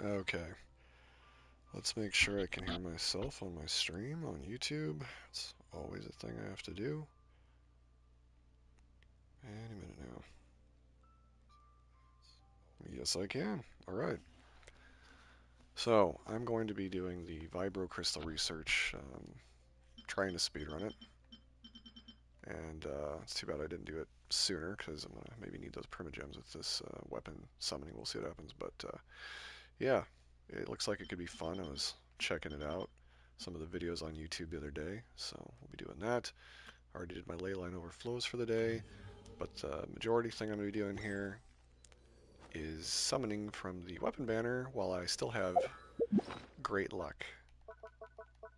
Okay. Let's make sure I can hear myself on my stream on YouTube. It's always a thing I have to do. Any minute now. Yes, I can. Alright. So, I'm going to be doing the Vibro crystal research, trying to speedrun it. And it's too bad I didn't do it sooner, because I'm going to maybe need those primogems with this weapon summoning. We'll see what happens. But yeah, it looks like it could be fun. I was checking it out, some of the videos on YouTube the other day, so we'll be doing that. I already did my ley line overflows for the day, but the majority thing I'm going to be doing here is summoning from the weapon banner while I still have great luck.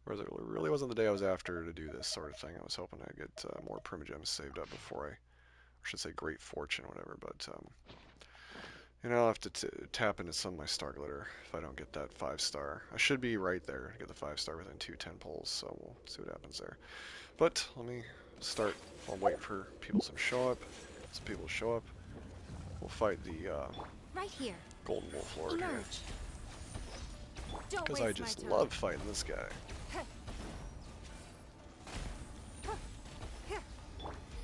Whereas it really wasn't the day I was after to do this sort of thing. I was hoping I'd get more primogems saved up before I should say great fortune or whatever, but I'll have to tap into some of my star glitter if I don't get that 5-star. I should be right there to get the 5-star within 2 10 pulls, so we'll see what happens there. But let me start. I'll wait for people to show up. Some people show up. We'll fight the right here. Golden Wolf Lord here. Don't because I just love fighting this guy.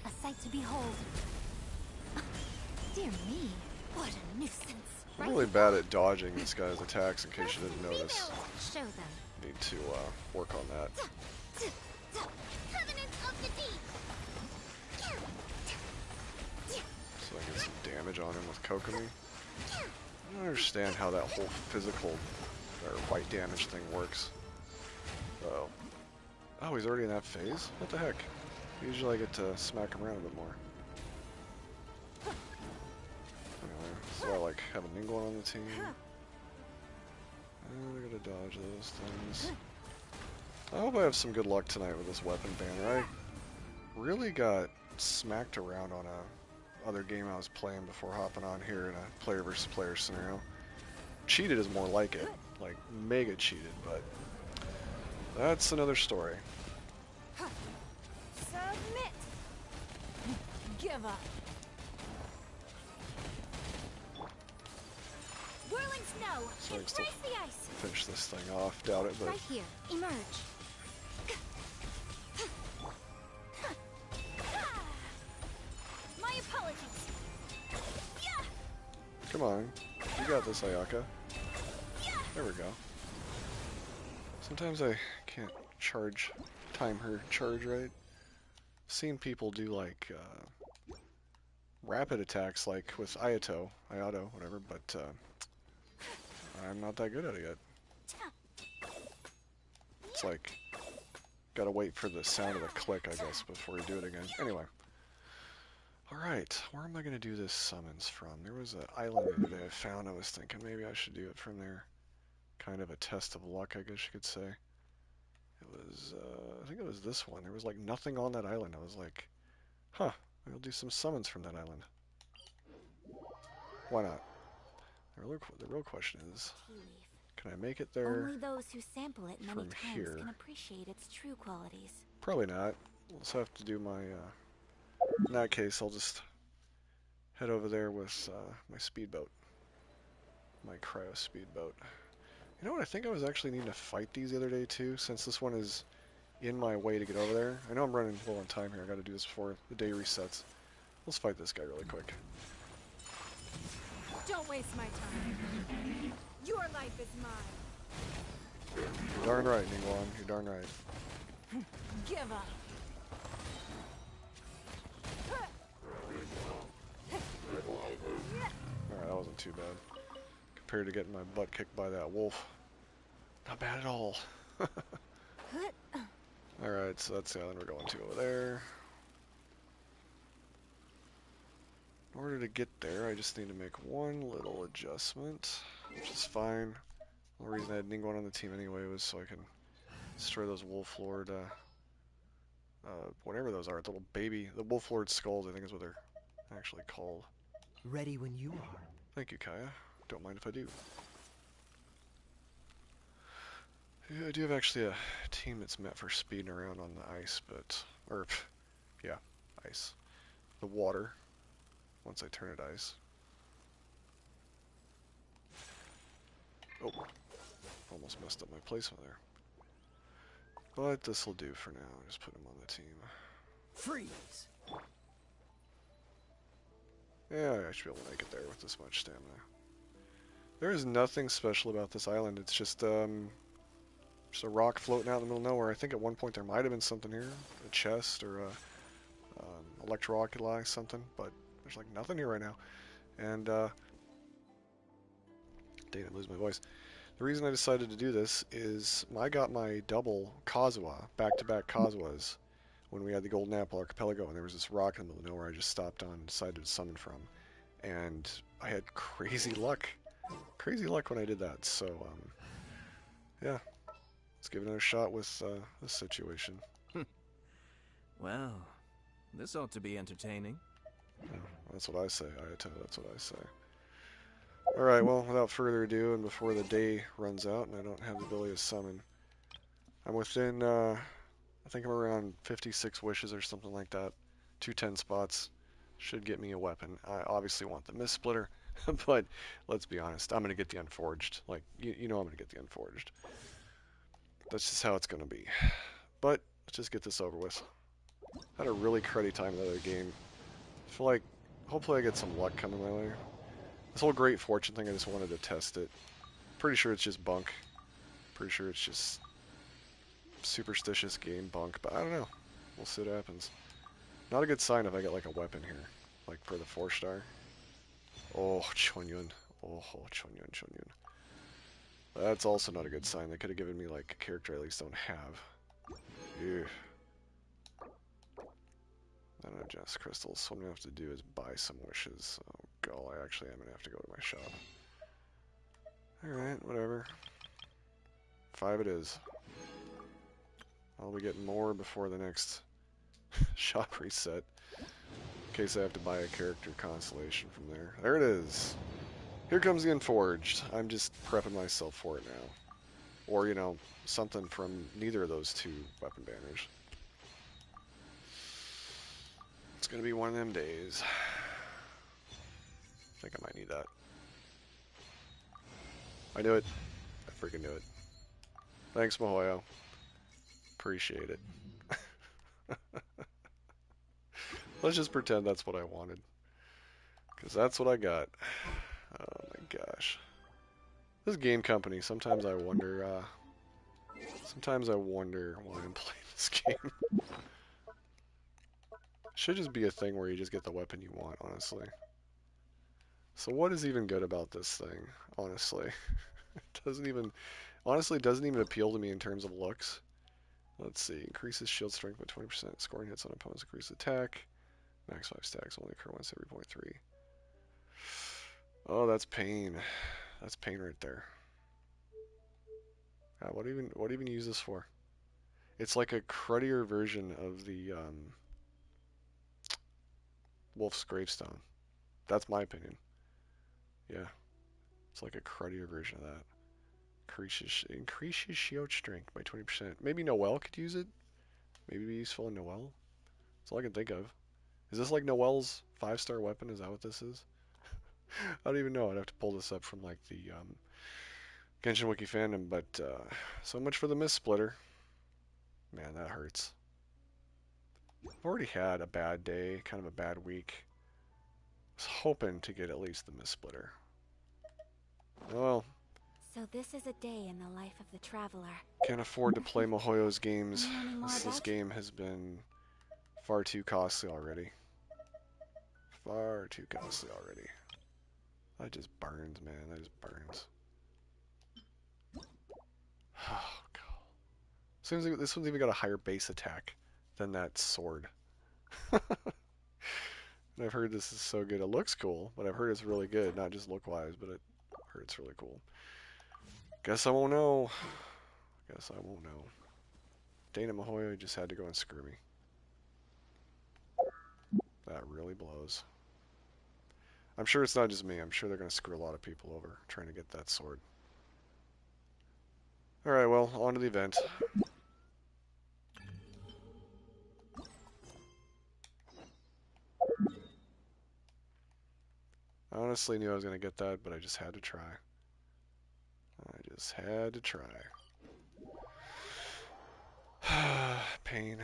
A sight to behold. Dear me, what a nuisance. I'm really bad at dodging this guy's attacks, in case you didn't notice. Show them. Need to work on that. Covenant of the deep. So I get some damage on him with Kokomi. I don't understand how that whole physical or white damage thing works. Oh. Oh, he's already in that phase? What the heck? Usually I get to smack him around a bit more. Anyway, so I like having Ningguang on the team. And I gotta dodge those things. I hope I have some good luck tonight with this weapon banner. I really got smacked around on a other game I was playing before hopping on here in a player versus player scenario. Cheated is more like it, like mega cheated, but that's another story. Submit. Give up. Whirling snow. So I can still Embrace the ice. finish this thing off. Doubt it, but Right here. Emerge. My apologies. come on. You got this, Ayaka. There we go. Sometimes I can't time her charge right. Seen people do like rapid attacks like with Ayato, whatever, but I'm not that good at it yet. It's like, gotta wait for the sound of the click, I guess, before you do it again. Anyway. Alright, where am I gonna do this summons from? There was an island the other day I found. I was thinking maybe I should do it from there. Kind of a test of luck, I guess you could say. It was, I think it was this one. There was like nothing on that island. I was like, huh, I'll do some summons from that island. Why not? The real question is, can I make it there? Only those who sample it many times here? can appreciate its true qualities. Probably not. We'll just have to do my, in that case, I'll just head over there with my speedboat. My cryo speedboat. You know what, I think I was actually needing to fight these the other day too, since this one is in my way to get over there. I know I'm running low on time here. I gotta do this before the day resets. Let's fight this guy really quick. Don't waste my time. Your life is mine. You're darn right, Ningguang. You're darn right. Give up. Alright, that wasn't too bad. Compared to getting my butt kicked by that wolf. Not bad at all. Alright, so that's the island we're going to over there. In order to get there, I just need to make one little adjustment, which is fine. The only reason I had Ningguang on the team anyway was so I can destroy those Wolf Lord, whatever those are, the little baby, the Wolf Lord skulls, I think is what they're actually called. Ready when you are. Thank you, Kaya. Don't mind if I do. Yeah, I do have actually a team that's meant for speeding around on the ice, but, or, yeah, ice. The water, once I turn it ice. Oh, almost messed up my placement there. But this will do for now. Just put him on the team. Freeze. Yeah, I should be able to make it there with this much stamina. There is nothing special about this island. It's just a rock floating out in the middle of nowhere. I think at one point there might have been something here, a chest or a electro-oculi, something, but there's like nothing here right now. And dang, I lose my voice. The reason I decided to do this is I got my double Kazuha, back-to-back Kazuhas, when we had the Golden Apple Archipelago, and there was this rock in the middle of nowhere I just stopped on and decided to summon from. And I had crazy luck. Crazy luck when I did that, so, yeah. Let's give it another shot with this situation. Well, this ought to be entertaining. Yeah, that's what I say, Ayato, that's what I say. Alright, well, without further ado, and before the day runs out and I don't have the ability to summon, I'm within, I think I'm around 56 wishes or something like that. 210 spots should get me a weapon. I obviously want the Mistsplitter, but let's be honest, I'm going to get the Unforged. Like, you know I'm going to get the Unforged. That's just how it's going to be. But, let's just get this over with. Had a really cruddy time in the other game. I feel like, hopefully I get some luck coming my way. This whole Great Fortune thing, I just wanted to test it. Pretty sure it's just bunk. Pretty sure it's just superstitious game bunk, but I don't know. We'll see what happens. Not a good sign if I get like a weapon here, like for the 4-star. Oh, Chonyun. Oh, Chonyun, Chonyun. That's also not a good sign. They could have given me like a character I at least don't have. Ew. I don't have Genesis Crystals, so what I'm going to have to do is buy some wishes. Oh, God, I actually am going to have to go to my shop. Alright, whatever. 5 it is. I'll be getting more before the next shop reset. In case I have to buy a character constellation from there. There it is. Here comes the Unforged. I'm just prepping myself for it now. Or, you know, something from neither of those two weapon banners. It's gonna be one of them days. I think I might need that. I knew it. I freaking knew it. Thanks, Mahoyo. Appreciate it. Let's just pretend that's what I wanted. Because that's what I got. Oh my gosh. This game company, sometimes I wonder why I'm playing this game. Should just be a thing where you just get the weapon you want, honestly. So what is even good about this thing, honestly? It doesn't even, honestly, it doesn't even appeal to me in terms of looks. Let's see, increases shield strength by 20%, scoring hits on opponents, increase attack, max 5 stacks, only occur once every 0.3. Oh, that's pain. That's pain right there. What even use this for? It's like a cruddier version of the Wolf's Gravestone. That's my opinion. Yeah, it's like a cruddier version of that. Increases shield strength by 20%. Maybe Noelle could use it. Maybe be useful in Noelle. That's all I can think of. Is this like Noelle's 5-star weapon? Is that what this is? I don't even know. I'd have to pull this up from like the Genshin Wiki fandom. But so much for the Mistsplitter. Man, that hurts. I've already had a bad day, kind of a bad week. I was hoping to get at least the Mistsplitter. Well, So this is a day in the life of the traveler. can't afford to play Mihoyo's games. Learning more This about game has been far too costly already. Far too costly already. That just burns, man. That just burns. Oh, God. Seems like this one's even got a higher base attack than that sword. And I've heard this is so good. It looks cool, but I've heard it's really good. Not just look-wise, but I've heard it's really cool. Guess I won't know. Guess I won't know. Dana Mihoyo just had to go and screw me. That really blows. I'm sure it's not just me. I'm sure they're going to screw a lot of people over trying to get that sword. Alright, well, on to the event. I honestly knew I was going to get that, but I just had to try. I Just had to try. Pain.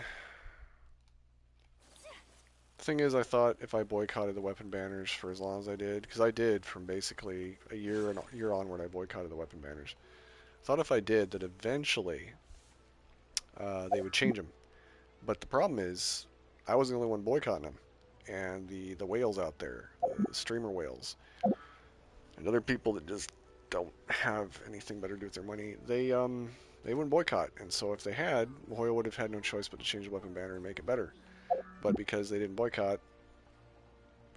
The thing is, I thought if I boycotted the weapon banners for as long as I did, because I did from basically a year onward, I boycotted the weapon banners. I thought if I did, that eventually they would change them. But the problem is, I was the only one boycotting them, and the whales out there, the streamer whales, and other people that just don't have anything better to do with their money, they wouldn't boycott. And so if they had, Hoyle would have had no choice but to change the weapon banner and make it better. But because they didn't boycott,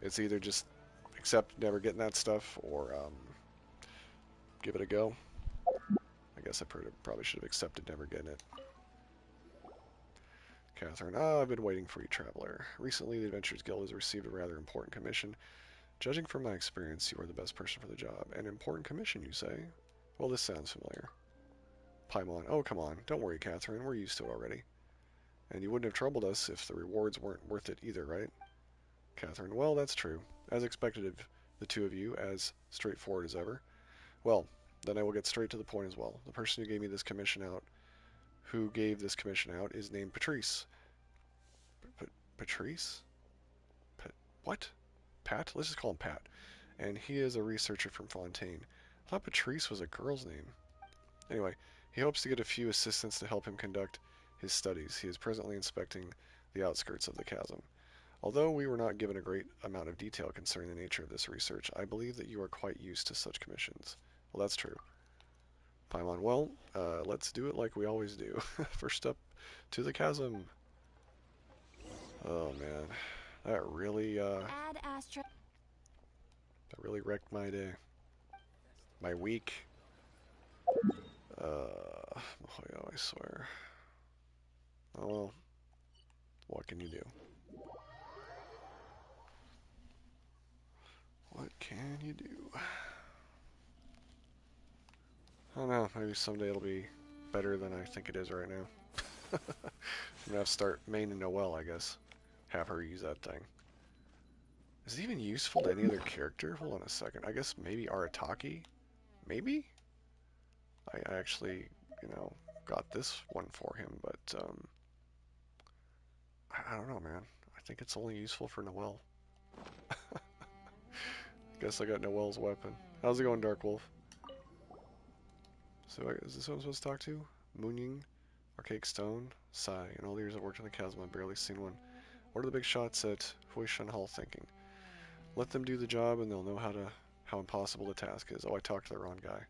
it's either just accept never getting that stuff or give it a go. I guess I probably should have accepted never getting it. Catherine, I've been waiting for you, traveler. Recently, the Adventurers Guild has received a rather important commission. Judging from my experience, you are the best person for the job. An important commission, you say? Well, this sounds familiar. Paimon, oh, come on. Don't worry, Catherine. We're used to it already. And you wouldn't have troubled us if the rewards weren't worth it either, right? Catherine, well, that's true. As expected of the two of you, as straightforward as ever. Well, then I will get straight to the point as well. The person who gave this commission out is named Patrice. Patrice? What? Pat? Let's just call him Pat. And he is a researcher from Fontaine. I thought Patrice was a girl's name. Anyway, he hopes to get a few assistants to help him conduct his studies. He is presently inspecting the outskirts of the chasm. Although we were not given a great amount of detail concerning the nature of this research, I believe that you are quite used to such commissions. Well, that's true. Paimon, well, let's do it like we always do. First up to the chasm. Oh man, that really wrecked my day, my week. Oh, I swear. Oh well, what can you do? What can you do? I don't know, maybe someday it'll be better than I think it is right now. I'm gonna have to start maining Noelle, I guess. Have her use that thing. Is it even useful to any other character? Hold on a second. I guess maybe Arataki? Maybe? I actually, got this one for him, but, I don't know, man. I think it's only useful for Noelle. Guess I got Noelle's weapon. How's it going, Dark Wolf? So, is this who I'm supposed to talk to? Mooning, Archaic Stone, Sai. In all the years I've worked in the chasm, I've barely seen one. What are the big shots at Huishan Hall thinking? Let them do the job and they'll know how impossible the task is. Oh, I talked to the wrong guy.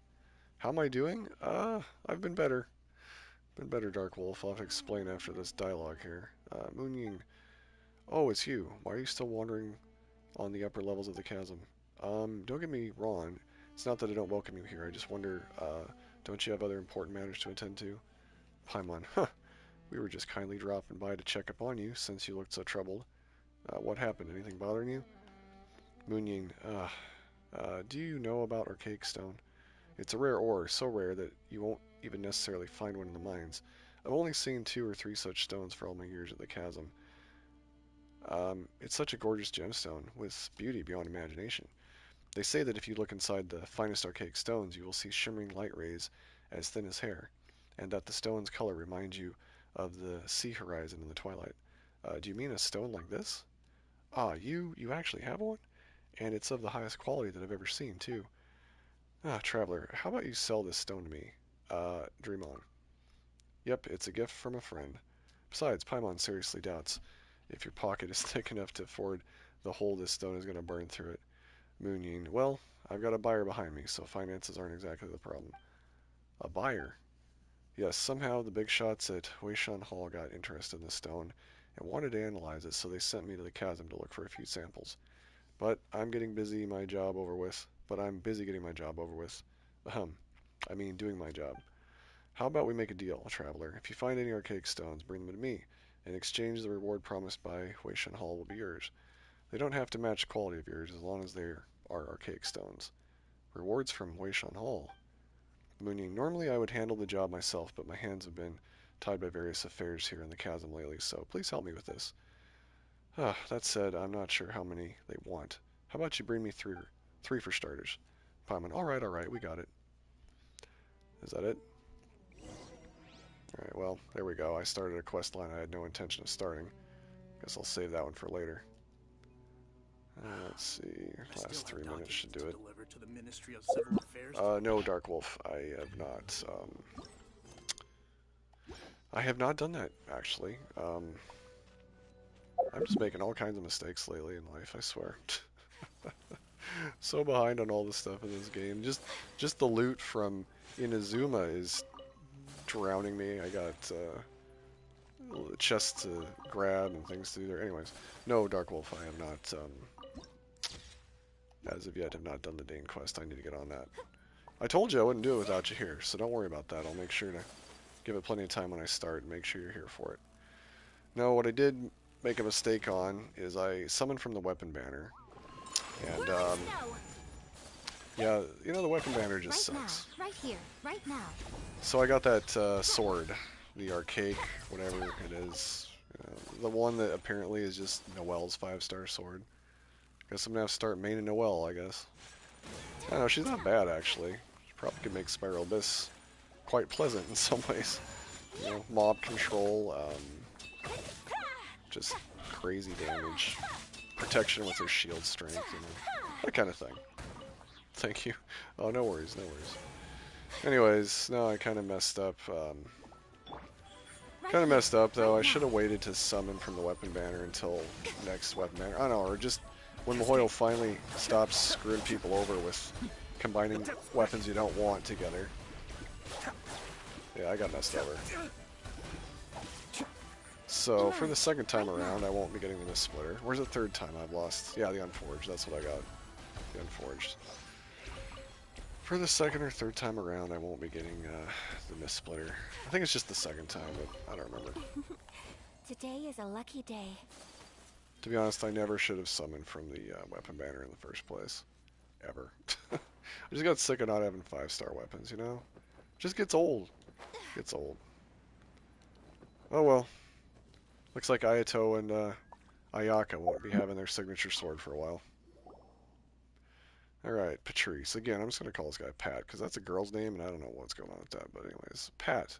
How am I doing? I've been better. Been better, Dark Wolf. I'll have to explain after this dialogue here. Mooning. Oh, it's you. Why are you still wandering on the upper levels of the chasm? Don't get me wrong. It's not that I don't welcome you here. I just wonder, don't you have other important matters to attend to? Paimon, huh. We were just kindly dropping by to check up on you since you looked so troubled. What happened? Anything bothering you? Mooning, do you know about Archaic Stone? It's a rare ore, so rare that you won't even necessarily find one in the mines. I've only seen 2 or 3 such stones for all my years at the chasm. It's such a gorgeous gemstone, with beauty beyond imagination. They say that if you look inside the finest archaic stones, you will see shimmering light rays as thin as hair, and that the stone's color reminds you of the sea horizon in the twilight. Do you mean a stone like this? Ah, you actually have one? And it's of the highest quality that I've ever seen, too. Ah, traveler, how about you sell this stone to me? Dream on. Yep, it's a gift from a friend. Besides, Paimon seriously doubts if your pocket is thick enough to afford the hole this stone is going to burn through it. Mooning, well, I've got a buyer behind me, so finances aren't exactly the problem. A buyer? Yes, somehow the big shots at Huishan Hall got interested in the stone and wanted to analyze it, so they sent me to the chasm to look for a few samples. But I'm busy getting my job over with. I mean doing my job. How about we make a deal, traveler? If you find any archaic stones, bring them to me. In exchange, the reward promised by Huishan Hall will be yours. They don't have to match the quality of yours as long as they are archaic stones. Rewards from Huishan Hall. Mooning, normally I would handle the job myself, but my hands have been tied by various affairs here in the chasm lately, so please help me with this. That said, I'm not sure how many they want. How about you bring me 3 for starters? Paimon, all right, we got it. Is that it? Alright, well, there we go. I started a quest line I had no intention of starting. Guess I'll save that one for later. Let's see. Last 3 minutes should do it. To the Ministry of Civil Affairs. No, Dark Wolf. I have not. I have not done that, actually. I'm just making all kinds of mistakes lately in life, I swear. So behind on all the stuff in this game. Just the loot from Inazuma is drowning me. I got chests to grab and things to do there. Anyways, no, Dark Wolf, I have not, as of yet, have not done the Dane quest. I need to get on that. I told you I wouldn't do it without you here, so don't worry about that. I'll make sure to give it plenty of time when I start and make sure you're here for it. Now, what I did make a mistake on is I summoned from the weapon banner. And, yeah, you know, the weapon banner just sucks. Right here, right now. So I got that sword, the archaic, whatever it is. The one that apparently is just Noelle's 5-star sword. Guess I'm gonna have to start maining Noelle, I guess. I don't know, she's not bad actually. She probably could make Spiral Abyss quite pleasant in some ways. You know, mob control, just crazy damage, protection with her shield strength, you know, that kind of thing. Thank you. Oh, no worries, no worries. Anyways, no, I kind of messed up. Kind of messed up though. I should have waited to summon from the weapon banner until next weapon banner. I don't know, or just when Mihoyo finally stops screwing people over with combining weapons you don't want together. Yeah, I got messed over. So for the second time around, I won't be getting the Mistsplitter. Where's the third time I've lost? Yeah, the Unforged. That's what I got. The Unforged. For the second or third time around, I won't be getting the Mistsplitter. I think it's just the second time, but I don't remember. Today is a lucky day. To be honest, I never should have summoned from the weapon banner in the first place. Ever. I just got sick of not having 5-star weapons, you know? Just gets old. Gets old. Oh well. Looks like Ayato and Ayaka won't be having their signature sword for a while. Alright, Patrice. Again, I'm just going to call this guy Pat, because that's a girl's name, and I don't know what's going on with that. But anyways, Pat.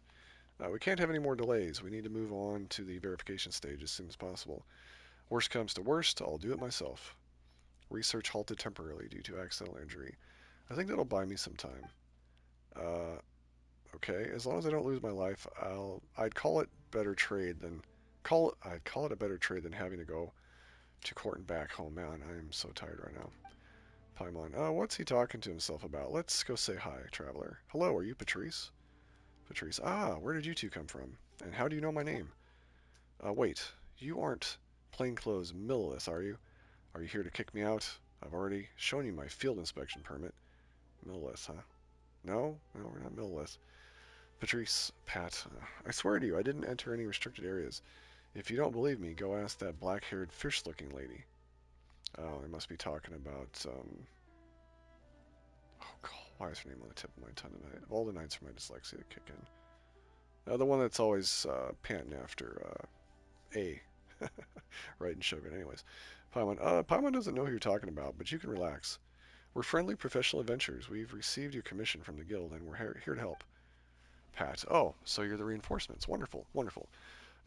We can't have any more delays. We need to move on to the verification stage as soon as possible. Worst comes to worst, I'll do it myself. Research halted temporarily due to accidental injury. I think that'll buy me some time. Okay, as long as I don't lose my life, I'd call it better trade than I'd call it a better trade than having to go to court and back home. Man, I am so tired right now. Paimon, what's he talking to himself about? Let's go say hi, traveler. Hello, are you Patrice? Patrice, where did you two come from? And how do you know my name? Wait, you aren't plainclothes Millilith, are you? Are you here to kick me out? I've already shown you my field inspection permit. Millilith, huh? No, we're not Millilith. Patrice, Pat, I swear to you, I didn't enter any restricted areas. If you don't believe me, go ask that black-haired, fish-looking lady. Oh, they must be talking about, oh, God, why is her name on the tip of my tongue tonight? Of all the nights for my dyslexia to kick in. The one that's always panting after A. Right in Shogun. Anyways, Paimon. Paimon doesn't know who you're talking about, but you can relax. We're friendly professional adventurers. We've received your commission from the guild, and we're here to help. Pat. Oh, so you're the reinforcements. Wonderful, wonderful.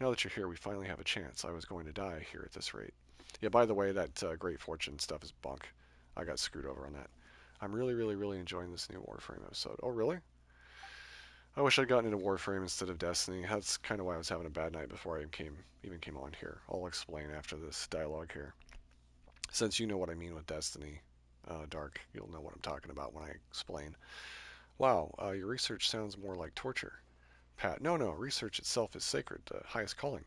Now that you're here, we finally have a chance. I was going to die here at this rate. Yeah, by the way, that Great Fortune stuff is bunk. I got screwed over on that. I'm really enjoying this new Warframe episode. Oh, really? I wish I'd gotten into Warframe instead of Destiny. That's kind of why I was having a bad night before I even came on here. I'll explain after this dialogue here. Since you know what I mean with Destiny, Dark, you'll know what I'm talking about when I explain. Wow, your research sounds more like torture. Pat, no, research itself is sacred, the highest calling.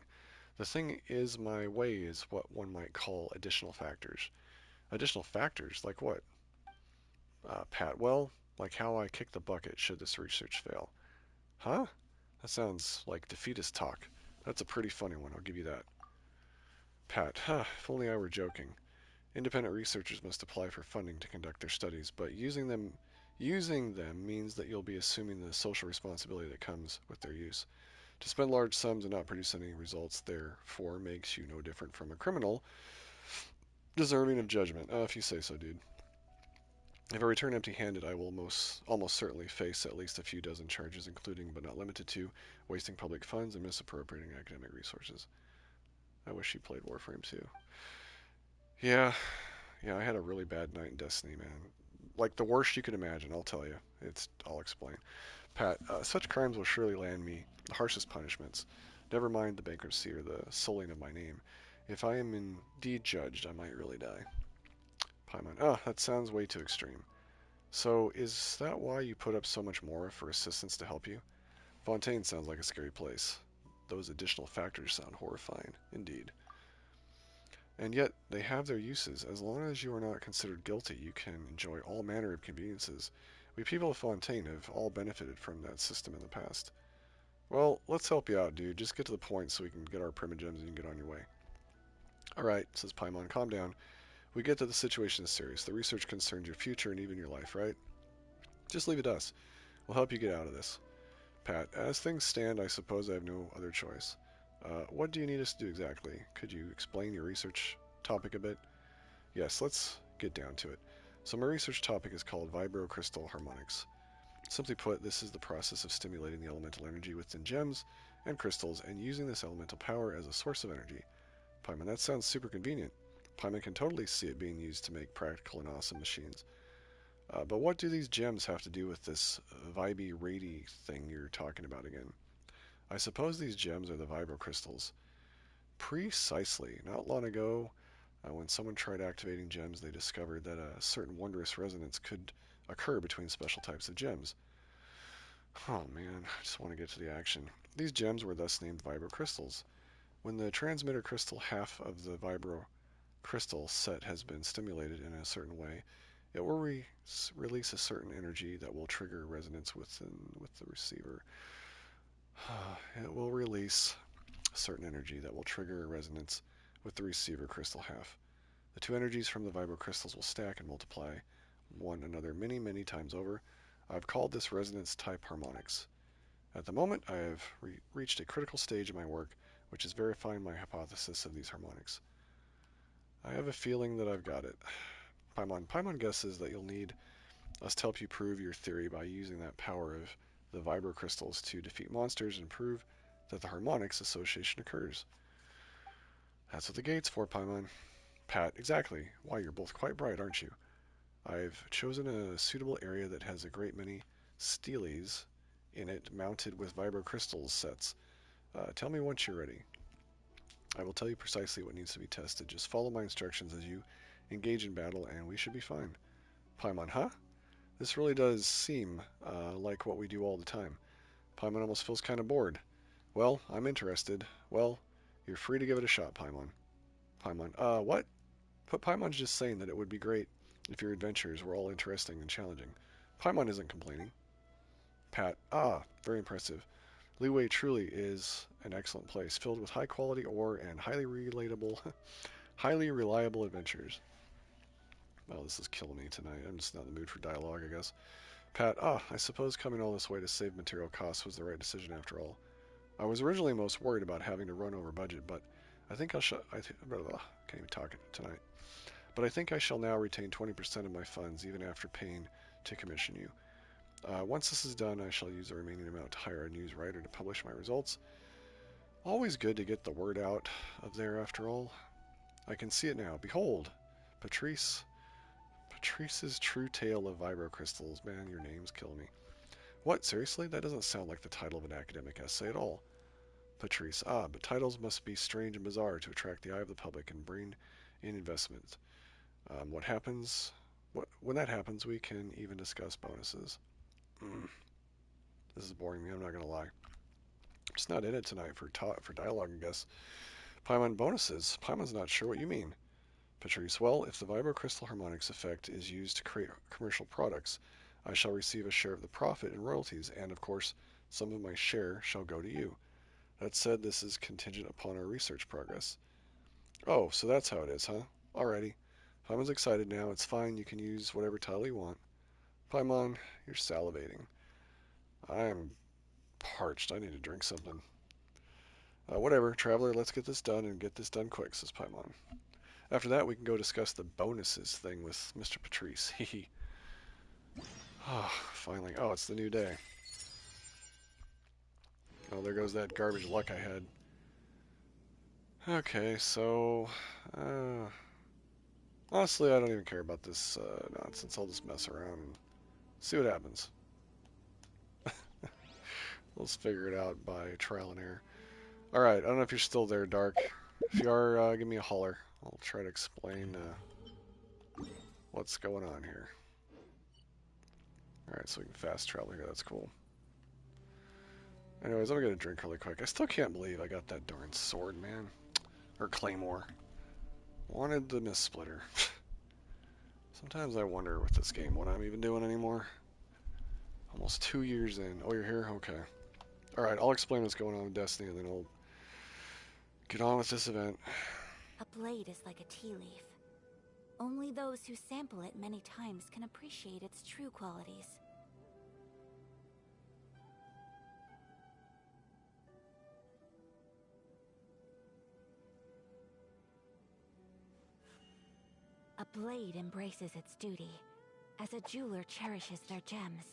The thing is, my way is what one might call additional factors. Additional factors? Like what? Pat, well, like how I kick the bucket should this research fail. Huh? That sounds like defeatist talk. That's a pretty funny one, I'll give you that. Pat, if only I were joking. Independent researchers must apply for funding to conduct their studies, but using them means that you'll be assuming the social responsibility that comes with their use. To spend large sums and not produce any results, therefore, makes you no different from a criminal deserving of judgment. If you say so, dude. If I return empty-handed, I will almost certainly face at least a few dozen charges, including but not limited to wasting public funds and misappropriating academic resources. I wish you played Warframe too. Yeah, yeah, I had a really bad night in Destiny, man. Like the worst you could imagine, I'll tell you. I'll explain. Pat, such crimes will surely land me the harshest punishments. Never mind the bankruptcy or the sullying of my name. If I am indeed judged, I might really die. Paimon, that sounds way too extreme. So, is that why you put up so much more for assistance to help you? Fontaine sounds like a scary place. Those additional factors sound horrifying, indeed. And yet, they have their uses. As long as you are not considered guilty, you can enjoy all manner of conveniences. We people of Fontaine have all benefited from that system in the past. Well, let's help you out, dude. Just get to the point so we can get our primogems and you can get on your way. Alright, says Paimon, calm down. We get that the situation is serious. The research concerns your future and even your life, right? Just leave it to us. We'll help you get out of this. Pat, as things stand, I suppose I have no other choice. What do you need us to do exactly? Could you explain your research topic a bit? Yes, let's get down to it. So my research topic is called Vibro Crystal Harmonics. Simply put, this is the process of stimulating the elemental energy within gems and crystals and using this elemental power as a source of energy. Paimon, that sounds super convenient. Paimon can totally see it being used to make practical and awesome machines. But what do these gems have to do with this Viby Rady thing you're talking about again? I suppose these gems are the Vibro crystals. Precisely. Not long ago, when someone tried activating gems, they discovered that a certain wondrous resonance could occur between special types of gems. Oh man, I just want to get to the action. These gems were thus named Vibro crystals. When the transmitter crystal half of the Vibro crystal set has been stimulated in a certain way, it will release a certain energy that will trigger resonance with the receiver. It will release a certain energy that will trigger a resonance with the receiver crystal half. The two energies from the vibro crystals will stack and multiply one another many, many times over. I've called this resonance type harmonics. At the moment, I have reached a critical stage in my work, which is verifying my hypothesis of these harmonics. I have a feeling that I've got it. Paimon guesses that you'll need us to help you prove your theory by using that power of the vibro crystals to defeat monsters and prove that the harmonics association occurs. That's what the gate's for, Paimon. Pat, exactly. Why, you're both quite bright, aren't you? I've chosen a suitable area that has a great many steelies in it mounted with vibro crystals sets. Tell me once you're ready. I will tell you precisely what needs to be tested. Just follow my instructions as you engage in battle, and we should be fine. Paimon, huh? This really does seem like what we do all the time. Paimon almost feels kind of bored. Well, I'm interested. Well, you're free to give it a shot, Paimon. Paimon, what? But Paimon's just saying that it would be great if your adventures were all interesting and challenging. Paimon isn't complaining. Pat, very impressive. Liwei truly is an excellent place, filled with high quality ore and highly reliable adventures. Well, this is killing me tonight. I'm just not in the mood for dialogue, I guess. Pat, I suppose coming all this way to save material costs was the right decision after all. I was originally most worried about having to run over budget, but I think can't even talk tonight. But I think I shall now retain 20% of my funds, even after paying to commission you. Once this is done, I shall use the remaining amount to hire a news writer to publish my results. Always good to get the word out of there, after all. I can see it now. Behold, Patrice. Patrice's true tale of vibro crystals. Man, your names kill me. What, seriously? That doesn't sound like the title of an academic essay at all. Patrice. But titles must be strange and bizarre to attract the eye of the public and bring in investment. When that happens, we can even discuss bonuses. This is boring me, I'm not going to lie. I'm just not in it tonight for dialogue, I guess. Paimon, bonuses? Paimon's not sure what you mean. Patrice, well, if the vibro crystal harmonics effect is used to create commercial products, I shall receive a share of the profit and royalties, and of course, some of my share shall go to you. That said, this is contingent upon our research progress. Oh, so that's how it is, huh? Alrighty. Paimon's excited now. It's fine. You can use whatever title you want. Paimon, you're salivating. I'm parched. I need to drink something. Whatever, Traveler, let's get this done and get this done quick, says Paimon. After that, we can go discuss the bonuses thing with Mr. Patrice. Hehe. Oh, finally. Oh, it's the new day. Oh, there goes that garbage luck I had. Okay, so... Uh, honestly, I don't even care about this nonsense. I'll just mess around and see what happens. Let's figure it out by trial and error. Alright, I don't know if you're still there, Dark. If you are, give me a holler. I'll try to explain what's going on here. Alright, so we can fast travel here. That's cool. Anyways, I'm gonna get a drink really quick. I still can't believe I got that darn sword, man. Or claymore. Wanted the Mistsplitter. Sometimes I wonder with this game what I'm even doing anymore. Almost 2 years in. Oh, you're here? Okay. Alright, I'll explain what's going on with Destiny and then I'll get on with this event. A blade is like a tea leaf. Only those who sample it many times can appreciate its true qualities. A blade embraces its duty, as a jeweler cherishes their gems.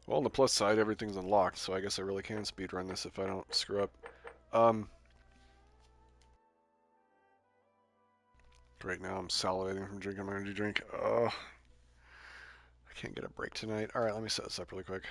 Well, on the plus side, everything's unlocked, so I guess I really can speedrun this if I don't screw up. Right now I'm salivating from drinking my energy drink. I can't get a break tonight. Alright, let me set this up really quick.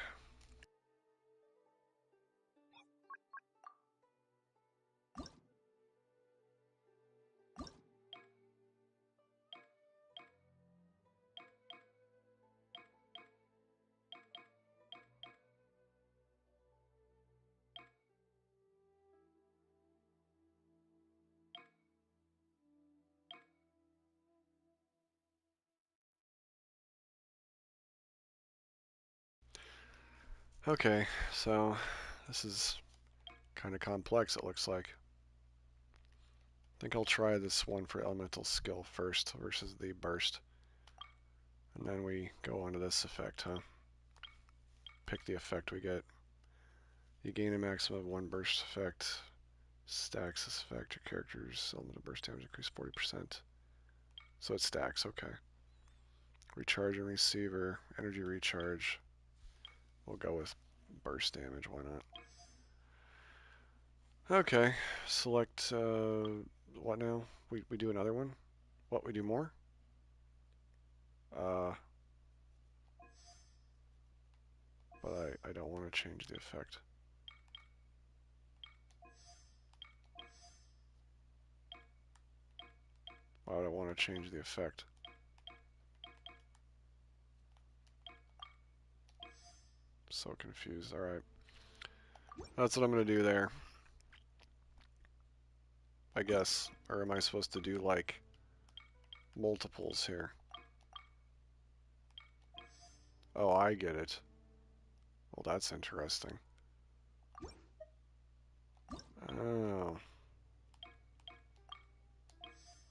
Okay, so this is kind of complex, it looks like. I think I'll try this one for elemental skill first versus the burst. And then we go on to this effect, huh? Pick the effect we get. You gain a maximum of 1 burst effect. Stacks this effect. Your character's elemental burst damage increase 40%. So it stacks, okay. Recharge and receiver. Energy recharge. We'll go with burst damage, why not? Okay, select, what now? We do another one? What, we do more? Uh, but I don't want to change the effect. Why would I want to change the effect? So confused. Alright. That's what I'm going to do there. I guess. Or am I supposed to do, like, multiples here? Oh, I get it. Well, that's interesting. Oh.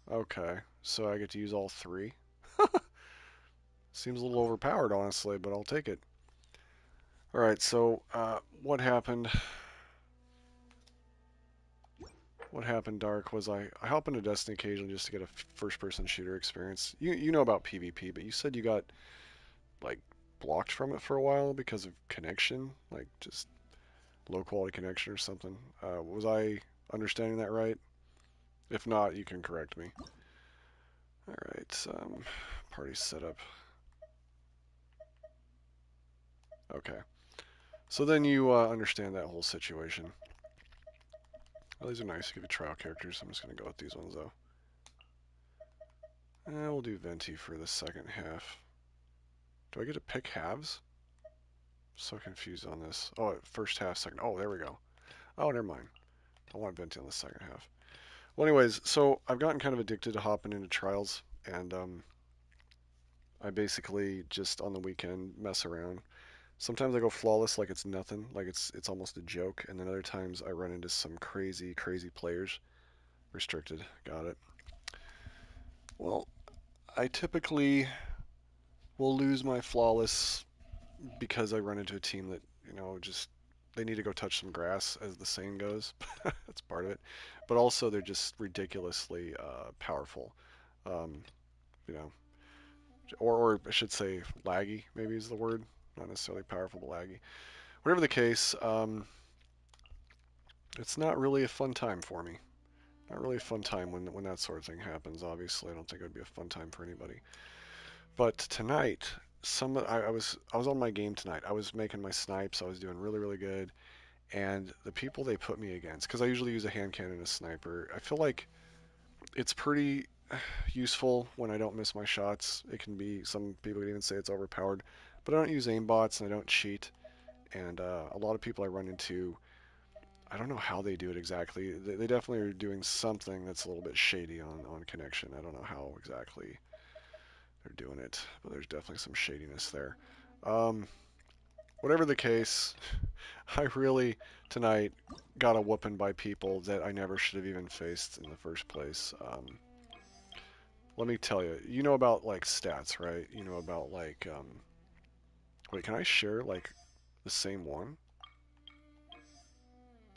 Okay. So I get to use all 3? Seems a little overpowered, honestly, but I'll take it. Alright, so, what happened... What happened, Dark, was I hop into Destiny occasionally just to get a first-person shooter experience. You know about PvP, but you said you got, like, blocked from it for a while because of connection? Like, just low-quality connection or something. Was I understanding that right? If not, you can correct me. Alright, party setup. Okay. So then you understand that whole situation. Well, these are nice. Give you trial characters. I'm just going to go with these ones, though. We'll do Venti for the second half. Do I get to pick halves? So confused on this. Oh, first half, second. Oh, there we go. Oh, never mind. I want Venti on the second half. Well, anyways, so I've gotten kind of addicted to hopping into trials, and I basically just on the weekend mess around. Sometimes I go flawless like it's nothing, like it's almost a joke, and then other times I run into some crazy, crazy players. Restricted, got it. Well, I typically will lose my flawless because I run into a team that, you know, just they need to go touch some grass, as the saying goes. That's part of it. But also, they're just ridiculously powerful. Um, you know, or I should say, laggy. Maybe is the word. Not necessarily powerful, but laggy. Whatever the case, it's not really a fun time for me. Not really a fun time when that sort of thing happens. Obviously, I don't think it would be a fun time for anybody. But tonight, I was on my game tonight. I was making my snipes. I was doing really really good. And the people they put me against, because I usually use a hand cannon and a sniper, I feel like it's pretty useful when I don't miss my shots. It can be, some people could even say it's overpowered, but I don't use aimbots and I don't cheat. And a lot of people I run into, I don't know how they do it exactly. They definitely are doing something that's a little bit shady on connection. I don't know how exactly they're doing it, but there's definitely some shadiness there. Um, Whatever the case, I really tonight got a whooping by people that I never should have even faced in the first place. Let me tell you, you know about like stats, right? You know about like, wait, can I share like the same one?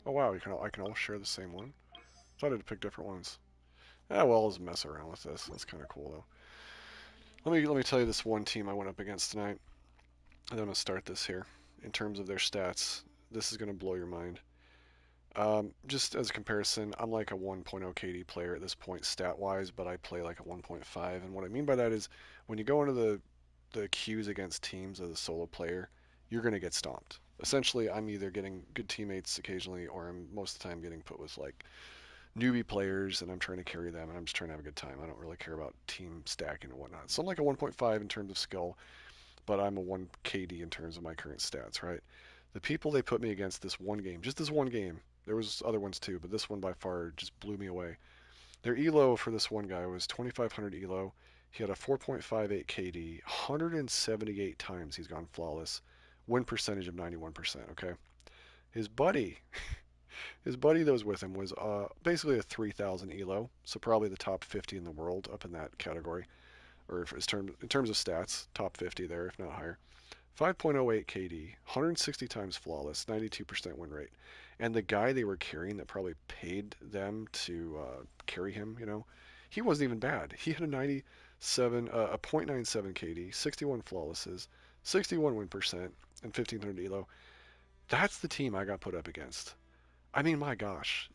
Oh wow, I can all share the same one. I thought I'd pick different ones. Ah, well, I'll just mess around with this. That's kind of cool though. Let me tell you this one team I went up against tonight. I'm gonna start this here. In terms of their stats, this is gonna blow your mind. Just as a comparison, I'm like a 1.0 KD player at this point stat-wise, but I play like a 1.5. And what I mean by that is when you go into the queues against teams as a solo player, you're going to get stomped. Essentially, I'm either getting good teammates occasionally, or I'm most of the time getting put with like newbie players, and I'm trying to carry them, and I'm just trying to have a good time. I don't really care about team stacking and whatnot. So I'm like a 1.5 in terms of skill, but I'm a 1 KD in terms of my current stats, right? The people they put me against this one game, just this one game, there was other ones too, but this one by far just blew me away. Their elo for this one guy was 2500 elo. He had a 4.58 KD, 178 times he's gone flawless, win percentage of 91%, okay? His buddy, his buddy that was with him was basically a 3000 elo, so probably the top 50 in the world up in that category, or in terms of stats, top 50 there, if not higher. 5.08 KD, 160 times flawless, 92% win rate. And the guy they were carrying that probably paid them to carry him, you know, he wasn't even bad. He had a 97, a .97 KD, 61 flawlesses, 61 win percent, and 1500 elo. That's the team I got put up against. I mean, my gosh.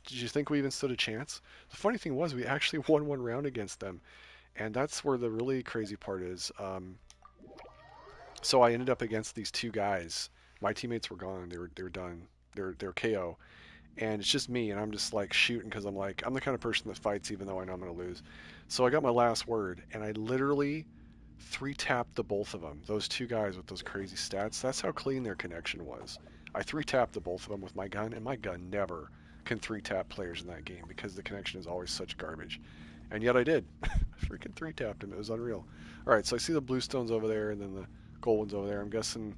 Did you think we even stood a chance? The funny thing was, we actually won one round against them. And that's where the really crazy part is. So I ended up against these two guys. My teammates were gone. They were done. They're KO, and it's just me. And I'm just like shooting because I'm the kind of person that fights even though I know I'm gonna lose. So I got my last word, and I literally three tapped the both of them. Those two guys with those crazy stats. That's how clean their connection was. I three tapped the both of them with my gun, and my gun never can three tap players in that game because the connection is always such garbage. And yet I did. I freaking three tapped him. It was unreal. All right, so I see the blue stones over there, and then the gold ones over there. I'm guessing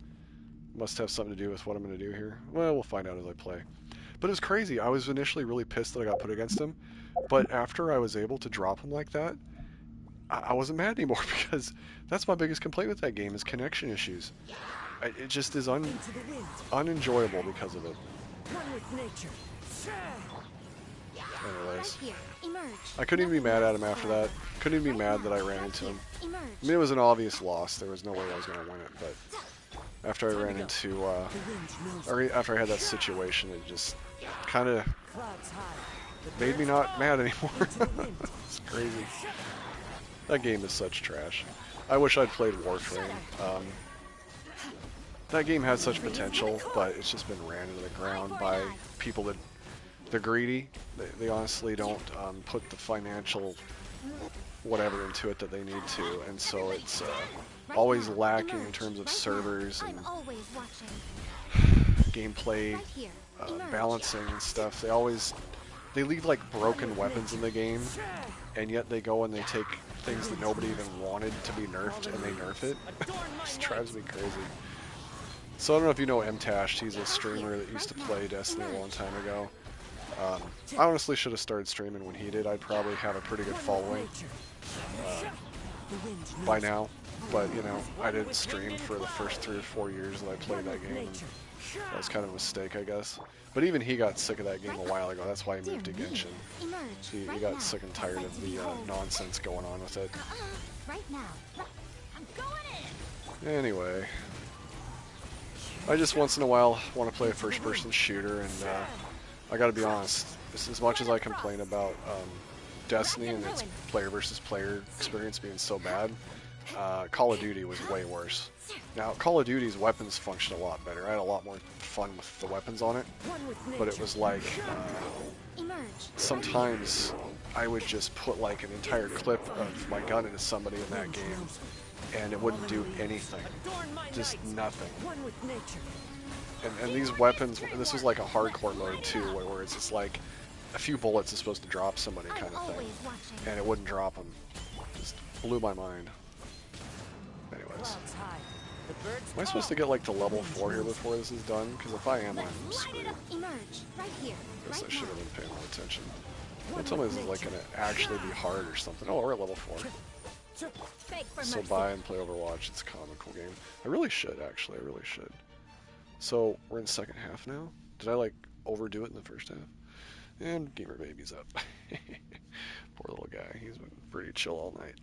must have something to do with what I'm going to do here. Well, we'll find out as I play. But it was crazy. I was initially really pissed that I got put against him, but after I was able to drop him like that, I wasn't mad anymore because that's my biggest complaint with that game is connection issues. It just is unenjoyable because of it. One with nature. Anyways, Right here. Emerge. I couldn't even be mad at him after that. Couldn't even be mad that I ran into him. Emerge. I mean, it was an obvious loss. There was no way I was going to win it, but after I ran into, or after I had that situation, it just kind of made me not mad anymore. It's crazy. That game is such trash. I wish I'd played Warframe. That game has such potential, but it's just been ran into the ground by people that they're greedy. They honestly don't put the financial whatever into it that they need to, and so it's always lacking in terms of servers and gameplay balancing and stuff. They leave like broken weapons in the game, and yet they go and they take things that nobody even wanted to be nerfed and they nerf it. It just drives me crazy. So I don't know if you know Mtash. He's a streamer that used to play Destiny a long time ago. I honestly should have started streaming when he did. I'd probably have a pretty good following by now. But, you know, I didn't stream for the first 3 or 4 years that I played that game. That was kind of a mistake, I guess. But even he got sick of that game a while ago. That's why he moved to Genshin. He got sick and tired of the nonsense going on with it. Right now. I'm going in. Anyway, I just once in a while want to play a first-person shooter, and I gotta be honest, as much as I complain about Destiny and its player versus player experience being so bad, Call of Duty was way worse. Now, Call of Duty's weapons function a lot better. I had a lot more fun with the weapons on it, but it was like, sometimes I would just put like an entire clip of my gun into somebody in that game, and it wouldn't do anything. Just nothing. And these weapons, this was like a hardcore mode too, where it's just like a few bullets is supposed to drop somebody kind of thing, and it wouldn't drop them. Just blew my mind. Anyways, am I supposed to get like to level 4 here before this is done? Because if I am, I'm screwed. Guess I should have been paying more attention. Don't tell me this is like gonna actually be hard or something. Oh, we're at level 4. So buy and play Overwatch. It's a comical game. I really should, actually. I really should. So we're in the second half now. Did I like overdo it in the first half? And Gamer Baby's up. Poor little guy. He's been pretty chill all night.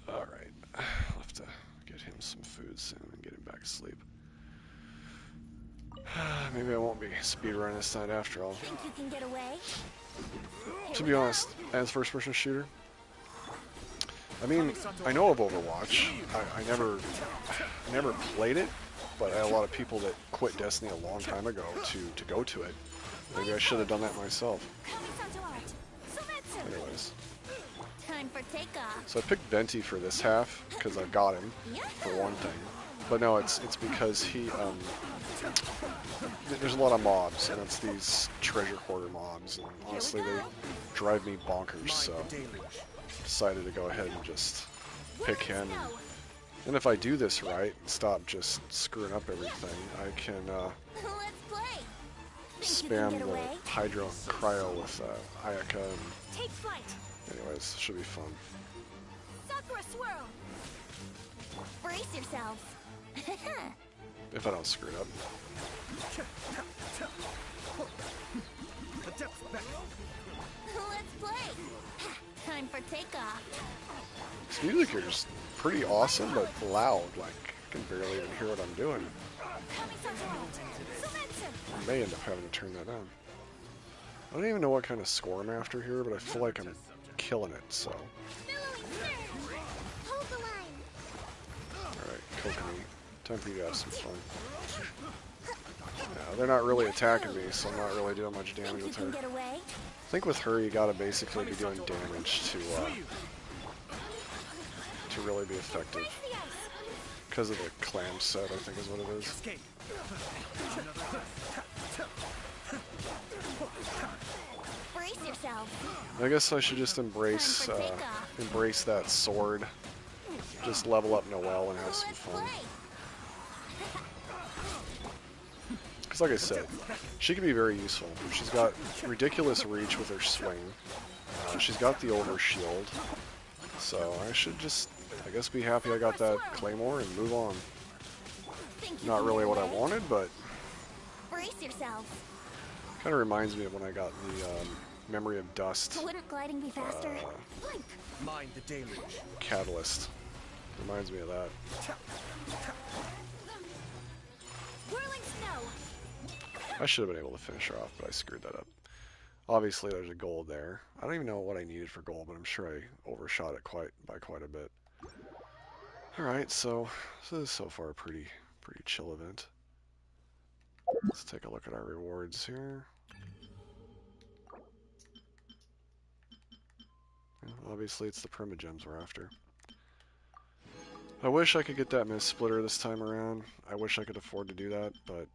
Alright. I'll have to get him some food soon and get him back to sleep. Maybe I won't be speedrunning this night after all. Think you can get away? To be honest, as first-person shooter, I mean, I know of Overwatch. I never played it, but I had a lot of people that quit Destiny a long time ago to go to it. Maybe I should have done that myself. Anyways. Time for takeoff. So I picked Venti for this half because I've got him, for one thing. But no, it's because he there's a lot of mobs, and it's these treasure hoarder mobs, and honestly they drive me bonkers, so decided to go ahead and just pick him. And if I do this right, and stop just screwing up everything, I can spam the Hydro and Cryo with Ayaka, and anyways, should be fun. Sakura swirl. Brace yourselves. If I don't screw it up. Let's play. Time for takeoff. This music here is pretty awesome, but loud. Like, I can barely even hear what I'm doing. I may end up having to turn that down. I don't even know what kind of score I'm after here, but I feel like I'm killing it, so. Alright, Kokomi. Time for you to have some fun. Yeah, they're not really attacking me, so I'm not really doing much damage with her. I think with her, you gotta basically be doing damage to really be effective. Because of the clam set, I think is what it is. Brace yourself. I guess I should just embrace that sword. Just level up Noelle and have some fun. Because like I said, she can be very useful. She's got ridiculous reach with her swing. She's got the overshield. So I should just, I guess, be happy I got that Claymore and move on. Not really what I wanted, but Brace yourself. kind of reminds me of when I got the Memory of Dust Wouldn't gliding be faster? Mind the deluge. catalyst. Reminds me of that. Whirling snow. I should have been able to finish her off, but I screwed that up. Obviously, there's a gold there. I don't even know what I needed for gold, but I'm sure I overshot it by quite a bit. Alright, so this is so far a pretty chill event. Let's take a look at our rewards here. Obviously, it's the Primogems we're after. I wish I could get that Mistsplitter this time around. I wish I could afford to do that, but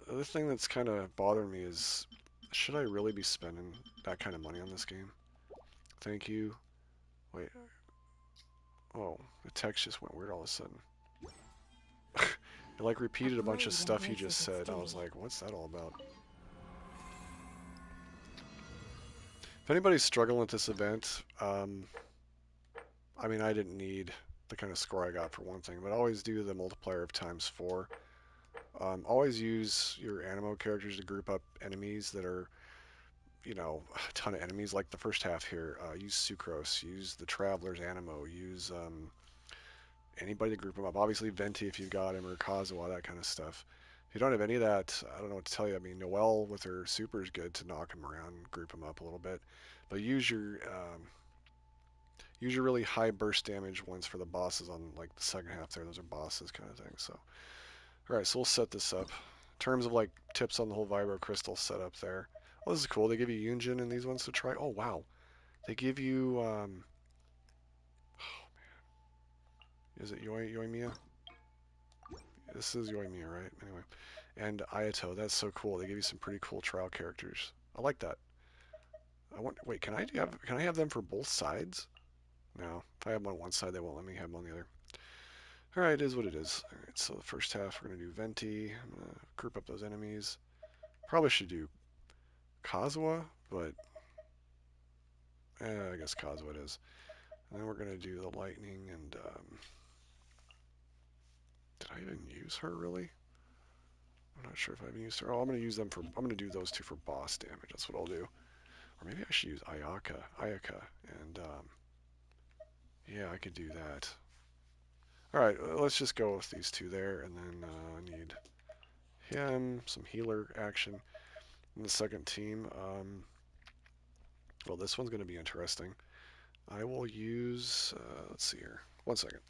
the other thing that's kind of bothering me is, should I really be spending that kind of money on this game? Thank you. Wait. Oh, the text just went weird all of a sudden. It like repeated a bunch of stuff he just said. I was like, what's that all about? If anybody's struggling with this event, I mean, I didn't need the kind of score I got for one thing, but always do the multiplier of ×4. Always use your animo characters to group up enemies that are, you know, a ton of enemies. Like the first half here, use Sucrose, use the Traveler's animo, use anybody to group them up. Obviously Venti if you've got him, or Kazuha, that kind of stuff. If you don't have any of that, I don't know what to tell you. I mean, Noelle with her super is good to knock him around, group him up a little bit. But use your really high burst damage ones for the bosses on like the second half there. Those are bosses kind of thing. So, all right, so we'll set this up. In terms of like tips on the whole Vibro Crystal setup there. Oh, this is cool. They give you Yunjin and these ones to try. Oh, wow. They give you, is it Yoimiya? This is Yoimiya, right? Anyway. And Ayato. That's so cool. They give you some pretty cool trial characters. I like that. Wait, can I have them for both sides? No. If I have them on one side, they won't let me have them on the other. Alright, it is what it is. Alright, so the first half we're going to do Venti. I'm going to group up those enemies. Probably should do Kazuha, but I guess Kazuha it is. And then we're going to do the lightning and did I even use her really? I'm not sure if I've used her. Oh, I'm going to use them for, I'm going to do those two for boss damage. That's what I'll do. Or maybe I should use Ayaka, and yeah, I could do that. Alright, let's just go with these two there, and then I need him, some healer action in the second team. Well, this one's going to be interesting. I will use, let's see here, 1 second.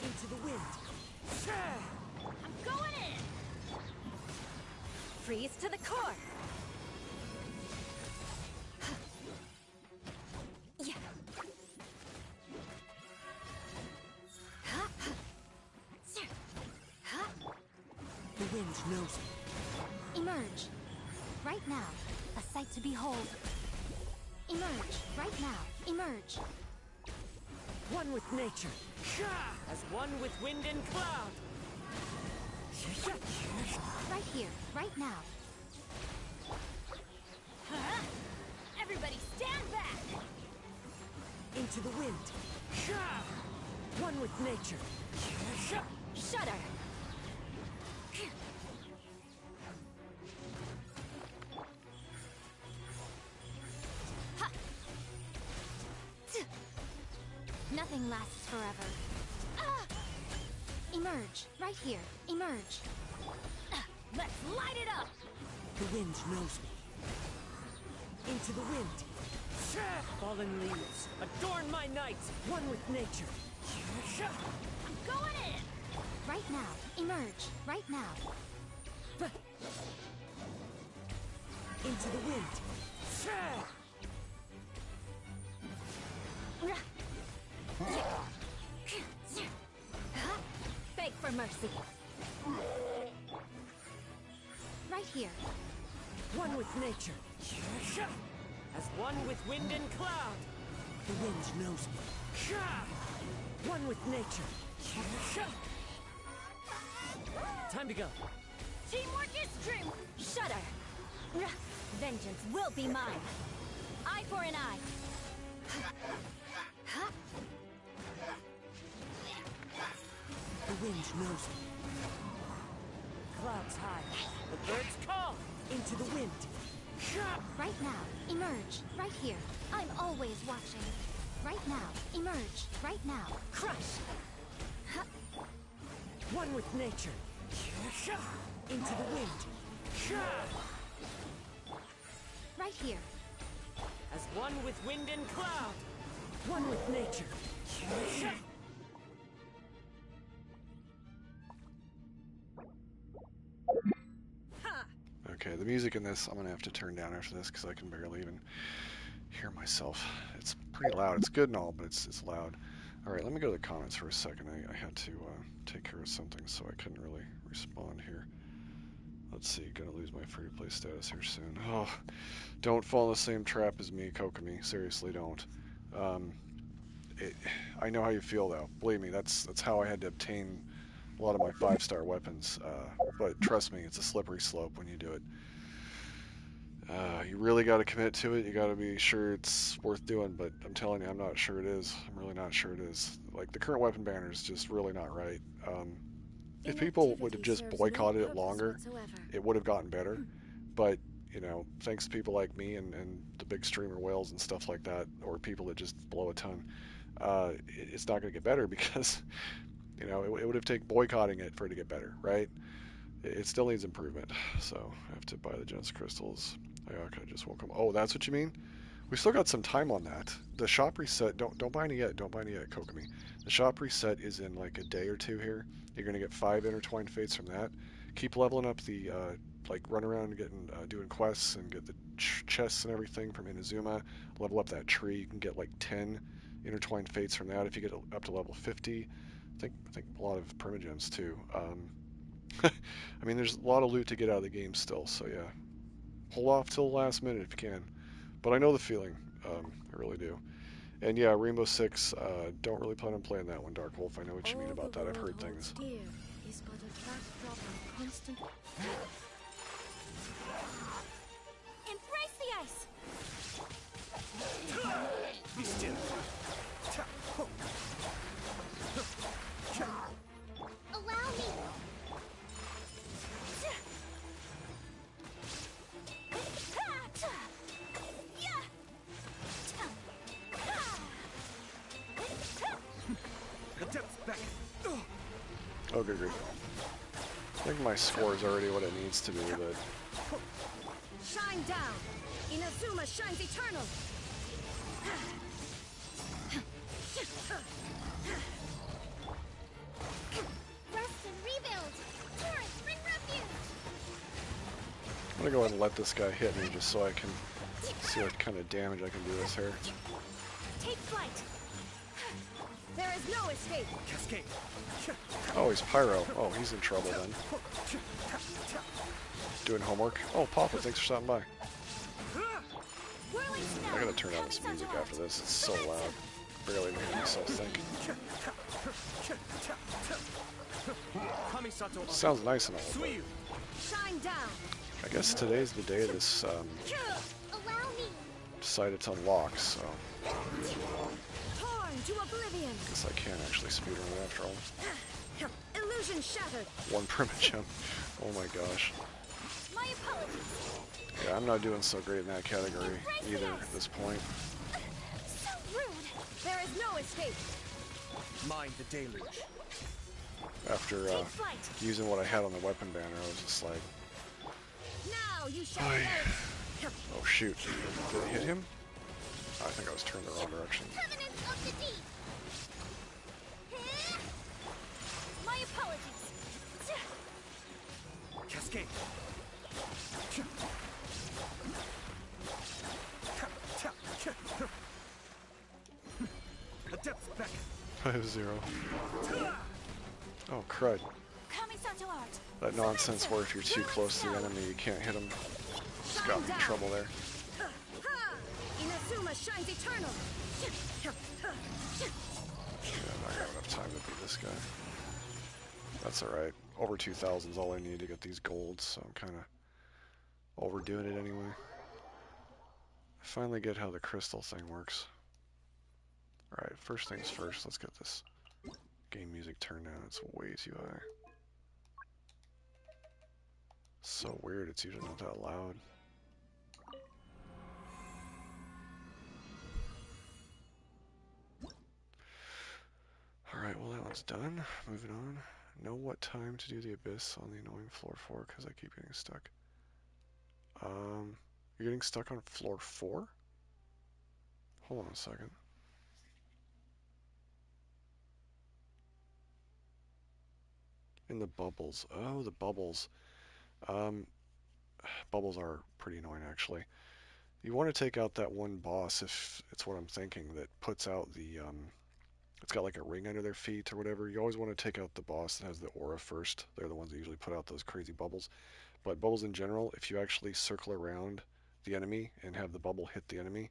Into the wind. I'm going in! Freeze to the core! Yeah. The wind knows me. Emerge. Right now. A sight to behold. Emerge. Right now. Emerge. One with nature. As one with wind and cloud. Right here. Right now. Everybody stand back! Into the wind. One with nature. Shudder! Nothing lasts forever. Emerge. Right here. Emerge. Let's light it up! The wind knows me. Into the wind. Fallen leaves. Adorn my night. One with nature. I'm going in! Right now. Emerge. Right now. Into the wind. Beg for mercy. Right here. One with nature. As one with wind and cloud. The wind knows me. One with nature. Time to go. Teamwork is true. Shudder. Vengeance will be mine. Eye for an eye. The wind knows me. Clouds high. The birds call. Into the wind. Right now, emerge. Right here. I'm always watching. Right now, emerge. Right now, crush. One with nature. Into the wind. Right here. As one with wind and cloud. One with nature. Okay, the music in this I'm gonna have to turn down after this because I can barely even hear myself. It's pretty loud. It's good and all, but it's loud. All right, let me go to the comments for a second. I had to take care of something, so I couldn't really respond here. Let's see, gonna lose my free-to-play status here soon. Oh, don't fall in the same trap as me, Kokomi. Seriously, don't. I know how you feel, though. Believe me, that's how I had to obtain a lot of my 5-star weapons. But trust me, it's a slippery slope when you do it. You really got to commit to it. You got to be sure it's worth doing. But I'm telling you, I'm not sure it is. I'm really not sure it is. Like, the current weapon banner is just really not right. If people would have just boycotted it longer, it would have gotten better. But, you know, thanks to people like me and the big streamer whales and stuff like that, or people that just blow a ton, it's not going to get better because, you know, it would have taken boycotting it for it to get better, right? It still needs improvement. So I have to buy the Genesis crystals. Ayaka just woke up. Oh, that's what you mean? We still got some time on that. The shop reset, don't buy any yet. Don't buy any yet, Kokomi. The shop reset is in like a day or two here. You're going to get 5 intertwined fates from that. Keep leveling up the, like run around and getting, doing quests and get the chests and everything from Inazuma. Level up that tree. You can get like 10 intertwined fates from that if you get up to level 50. I think a lot of permagems too. I mean, there's a lot of loot to get out of the game still, so yeah. Hold off till the last minute if you can. But I know the feeling. I really do. And yeah, Rainbow Six, don't really plan on playing that one, Dark Wolf. I know what you mean about that. I've heard things. Is but a backdrop of constant... Embrace the ice! Be still. Allow me! The depth's back. Oh, good grief. I think my score is already what it needs to be, but... Shine down! Inazuma shines eternal! Rest and rebuild! Torrents, bring refuge! I'm gonna go ahead and let this guy hit me just so I can see what kind of damage I can do this here. Take flight! There is no escape! Cascade. Oh, he's Pyro. Oh, he's in trouble then. Doing homework. Oh, Papa, thanks for stopping by. Whirling snow! I gotta turn down this music after this. It's so loud. Barely even hear myself think. Sounds nice and all, but Shine down! I guess today's the day this Allow me! site it's unlocked, so Torn to oblivion! I guess I can't actually speedrun it after all. Illusion shattered! One permagem. Oh my gosh. My apologies! Yeah, I'm not doing so great in that category either at this point. So rude! There is no escape! Mind the deluge. After Take flight! using what I had on the weapon banner, I was just like, Now you shall Oy. perish! oh shoot. Did it hit him? I think I was turned the wrong direction. Covenant of the deep! My apologies! Cascade. 5-0. Oh, crud. Kamisato art. That nonsense where if you're too close to the enemy, you can't hit them. Just got me in trouble there. Inazuma shines eternal. Yeah, I'm not gonna have enough time to beat this guy. That's alright. Over 2,000 is all I need to get these golds, so I'm kind of overdoing it anyway. I finally get how the crystal thing works. Alright, first things first, let's get this game music turned down. It's way too high. So weird, it's usually not that loud. Alright, well that one's done. Moving on. Know what time to do the abyss on the annoying floor 4 because I keep getting stuck. You're getting stuck on floor 4? Hold on a second. In the bubbles. Oh, the bubbles. Bubbles are pretty annoying actually. You want to take out that one boss if it's what I'm thinking that puts out the it's got like a ring under their feet or whatever. You always want to take out the boss that has the aura first. They're the ones that usually put out those crazy bubbles. But bubbles in general, if you actually circle around the enemy and have the bubble hit the enemy,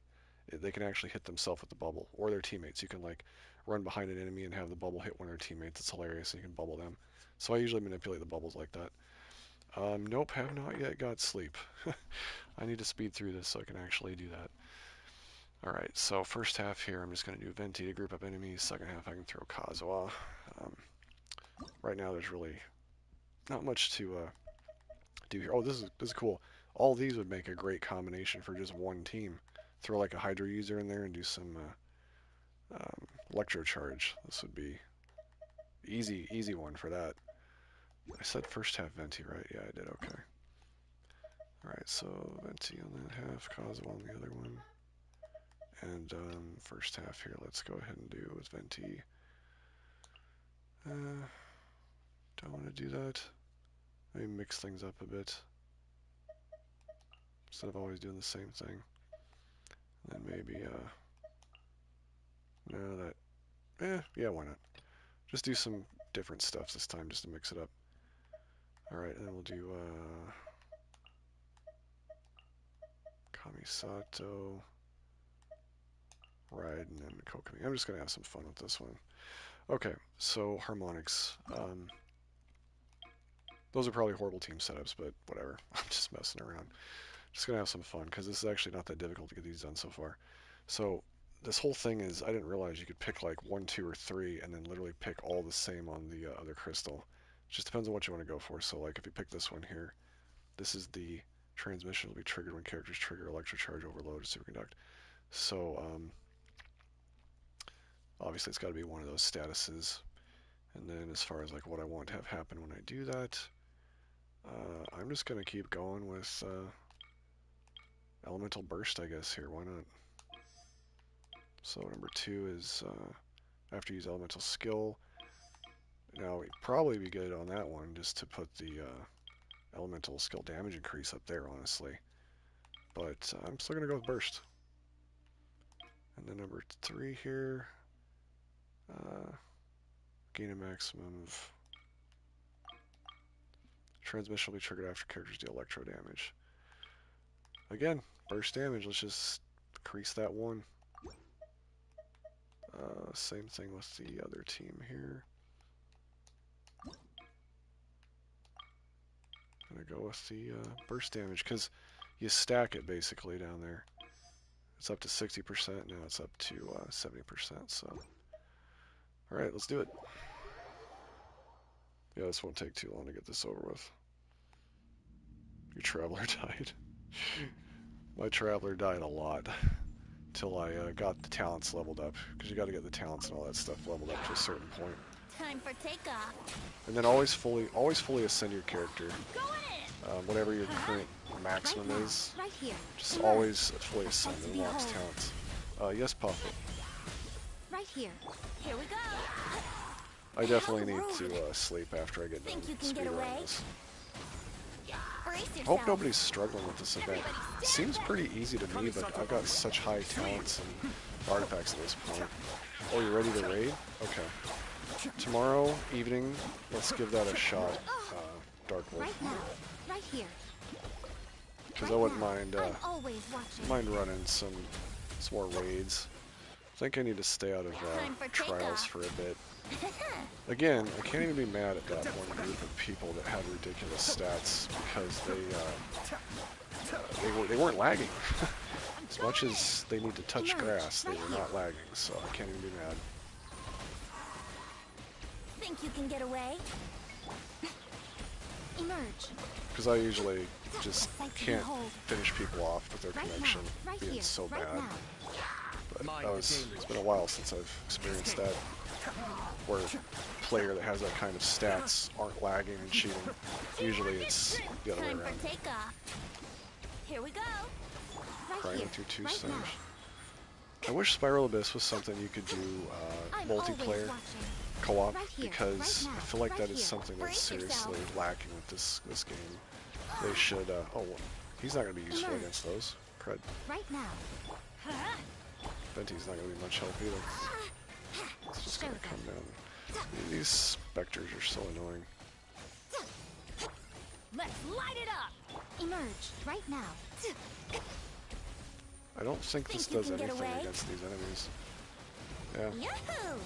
they can actually hit themselves with the bubble or their teammates. You can like run behind an enemy and have the bubble hit one of their teammates. It's hilarious, and you can bubble them. So I usually manipulate the bubbles like that. Nope, have not yet got sleep. I need to speed through this so I can actually do that. Alright, so first half here, I'm just going to do Venti to group up enemies. Second half, I can throw Kazuha. Right now, there's really not much to do here. Oh, this is cool. All these would make a great combination for just one team. Throw like a Hydra user in there and do some Electro Charge. This would be easy one for that. I said first half Venti, right? Yeah, I did. Okay. Alright, so Venti on that half, Kazuha on the other one. And first half here, let's go ahead and do with Venti. Don't want to do that. Maybe mix things up a bit. Instead of always doing the same thing. And then maybe, no, yeah, why not? Just do some different stuff this time just to mix it up. Alright, and then we'll do, Kamisato, Ride, and then Kokomi. I'm just going to have some fun with this one. Okay, so harmonics. Those are probably horrible team setups, but whatever. I'm just messing around. Just going to have some fun, because this is actually not that difficult to get these done so far. So, this whole thing is, I didn't realize you could pick like 1, 2, or 3, and then literally pick all the same on the other crystal. It just depends on what you want to go for. So, like, if you pick this one here, this is the transmission will be triggered when characters trigger electrocharge, overload, or superconduct. So, obviously it's got to be one of those statuses. And then as far as like what I want to have happen when I do that, I'm just going to keep going with Elemental Burst, I guess, here. Why not? So number 2 is I have to use Elemental Skill. Now, it'd probably be good on that one just to put the Elemental Skill damage increase up there, honestly. But I'm still going to go with Burst. And then number 3 here, gain a maximum of... Transmission will be triggered after characters deal electro damage. Again, burst damage, let's just increase that one. Same thing with the other team here. I'm gonna go with the burst damage, because you stack it basically down there. It's up to 60%, now it's up to 70%, so... Alright, let's do it. Yeah, this won't take too long to get this over with. Your Traveler died. My Traveler died a lot. Till I got the talents leveled up. Because you got to get the talents and all that stuff leveled up to a certain point. Time for takeoff. And then always fully ascend your character. Whatever your current maximum is. Right here. Just always fully ascend and unlocks talents. Yes, Puffet. Right here. Here we go. I definitely need to sleep after I get done Think you can get away? speedrunning this. Hope nobody's struggling with this event. It seems pretty easy to me, but I've got such high talents and artifacts at this point. Oh, you ready to raid? Okay. Tomorrow evening, let's give that a shot, Dark Wolf. Right now. Right here. Because I wouldn't mind, I'm always watching. running some more raids. I think I need to stay out of trials for a bit. Again, I can't even be mad at that one group of people that had ridiculous stats because they weren't lagging. As much as they need to touch grass, they were not lagging, so I can't even be mad. Think you can get away? Emerge. Because I usually just can't finish people off with their connection being so bad. But it's been a while since I've experienced that, where a player that has that kind of stats aren't lagging and cheating. Usually it's the other way Time around. for takeoff. Here we go. Crying through two stars. I wish Spiral Abyss was something you could do multiplayer co-op, because I feel like that is something that's seriously lacking with this game. They should. Oh, well, he's not going to be useful against those. Crud. Right now. Venti's not going to be much help either. It's just going to come down. These specters are so annoying. Let's light it up. Emerge right now. I don't think this does anything against these enemies. Yeah. Yahoo!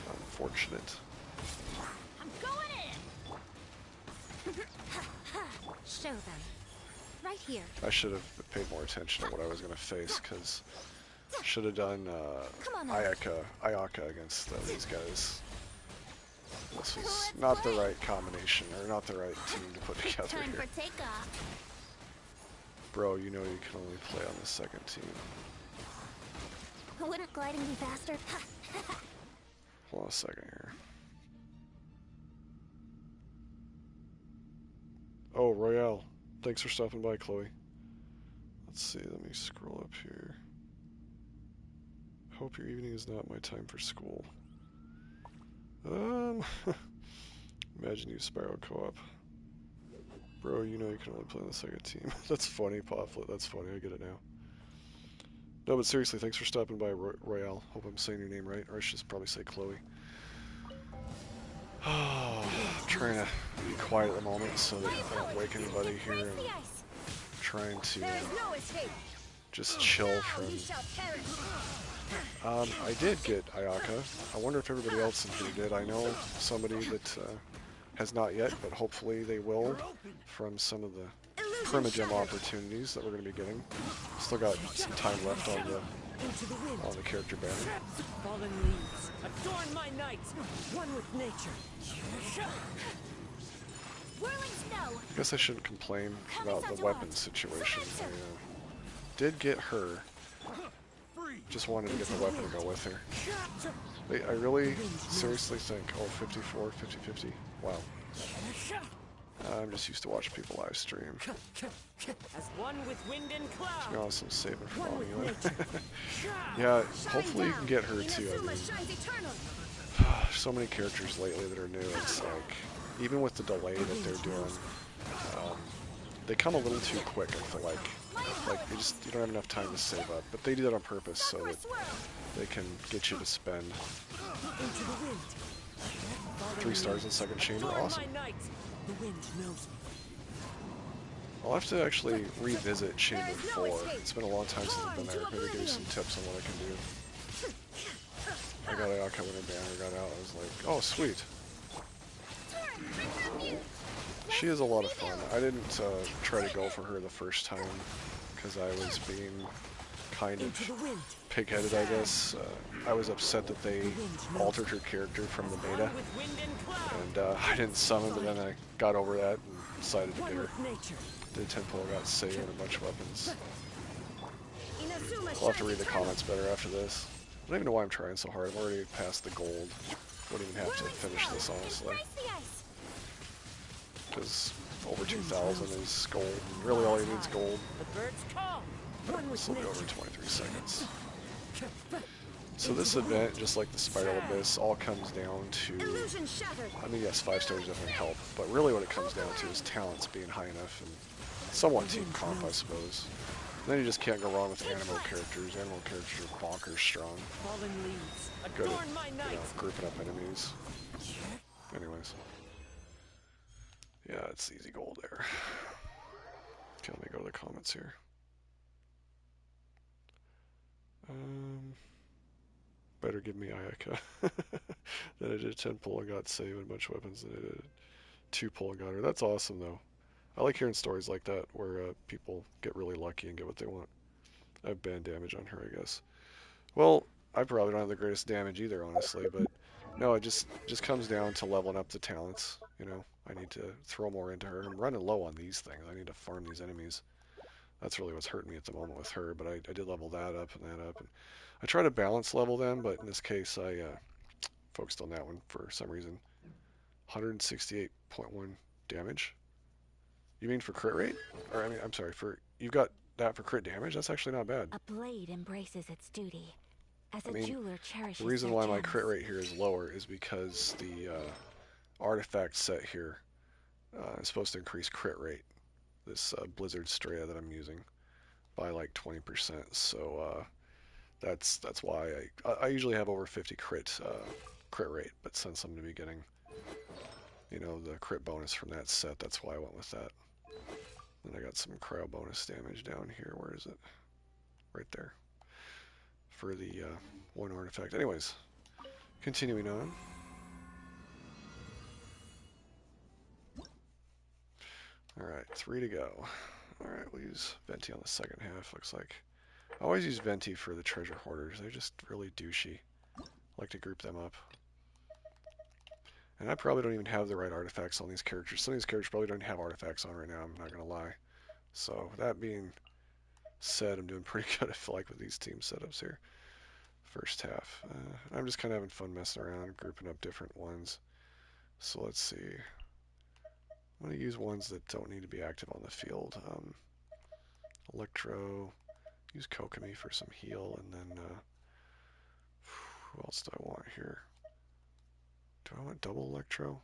Unfortunate. I'm going in. Show them. Right here. I should have paid more attention to what I was going to face, because I should have done Ayaka against these guys. This was not the right combination, or not the right team to put together Time here. for takeoff. Bro, you know you can only play on the second team. Wouldn't gliding be faster? Hold on a second here. Oh, Royale. Thanks for stopping by, Chloe. Let's see, let me scroll up here. Hope your evening is not my time for school. Imagine you Spiral co-op. Bro, you know you can only play on the second team. That's funny, Pawflet. That's funny. I get it now. No, but seriously, thanks for stopping by, Royale. Hope I'm saying your name right, or I should probably say Chloe. Oh, I'm trying to be quiet at the moment so that I don't wake anybody here. I'm trying to just chill from... I did get Ayaka. I wonder if everybody else in here did. I know somebody that has not yet, but hopefully they will from some of the Primigem opportunities that we're going to be getting. Still got some time left on the character banner. Fallen leaves, adorn my night, one with nature. Whirling snow. I guess I shouldn't complain about the weapon situation. I did get her. Just wanted to get the weapon to go with her. I really seriously think, oh, 54, 50, 50. Wow. I'm just used to watching people live stream. As one with wind and cloud. To be honest, I'm saving for long anyway. Yeah, hopefully you can get her too. I mean, so many characters lately that are new. It's like, even with the delay that they're doing, they come a little too quick. I feel like you don't have enough time to save up. But they do that on purpose so that they can get you to spend 3 stars in second chamber. Awesome. I'll have to actually revisit Chamber 4. It's been a long time since I've been there. Maybe give you some tips on what I can do. I got Ayaka when her banner got out. I was like, oh, sweet. She is a lot of fun. I didn't try to go for her the first time because I was being kind of pig-headed, I guess. I was upset that they altered her character from the beta, and I didn't summon, but then I got over that and decided to get her. The tempo got saved and a bunch of weapons. I'll have to read the comments better after this. I don't even know why I'm trying so hard. I'm already past the gold. Wouldn't even have to finish this, honestly. Because over 2,000 is gold, and really all you need is gold. This will be over in 23 seconds. So this event, just like the Spiral Abyss, all comes down to, Illusion shattered. I mean, yes, 5 stars definitely help, but really what it comes down to is talents being high enough and somewhat team comp, I suppose. And then you just can't go wrong with animal characters. Animal characters are bonkers strong. Fallen leaves. Good at, Adorn my night. grouping up enemies. Anyways. Yeah, it's easy gold there. Okay, let me go to the comments here. Better give me Ayaka. Then I did 10 pull and got save and a bunch of weapons, and I did 2 pull and got her. That's awesome, though. I like hearing stories like that where people get really lucky and get what they want. I have band damage on her, I guess. Well, I probably don't have the greatest damage either, honestly, but no, it just comes down to leveling up the talents. You know, I need to throw more into her. I'm running low on these things. I need to farm these enemies. That's really what's hurting me at the moment with her, but I did level that up and that up. And I try to balance level them, but in this case, I focused on that one for some reason. 168.1 damage. You mean for crit rate? Or, I mean, I'm sorry, you've got that for crit damage? That's actually not bad. A blade embraces its duty. As I a mean, jeweler cherishes the reason their why my gems. crit rate here is lower is because the artifact set here is supposed to increase crit rate. This Blizzard Straya that I'm using by like 20%. So that's why I usually have over 50 crit rate, but since I'm going to be getting, you know, the crit bonus from that set, that's why I went with that. Then I got some cryo bonus damage down here. Where is it? Right there. For the one artifact. Anyways, continuing on. Alright, 3 to go. Alright, we'll use Venti on the second half, looks like. I always use Venti for the treasure hoarders. They're just really douchey. I like to group them up. And I probably don't even have the right artifacts on these characters. Some of these characters probably don't have artifacts on right now, I'm not going to lie. So, that being said, I'm doing pretty good, I feel like, with these team setups here. First half. I'm just kind of having fun messing around, grouping up different ones. So, let's see. I'm going to use ones that don't need to be active on the field. Electro. Use Kokomi for some heal, and then who else do I want here? Do I want double Electro?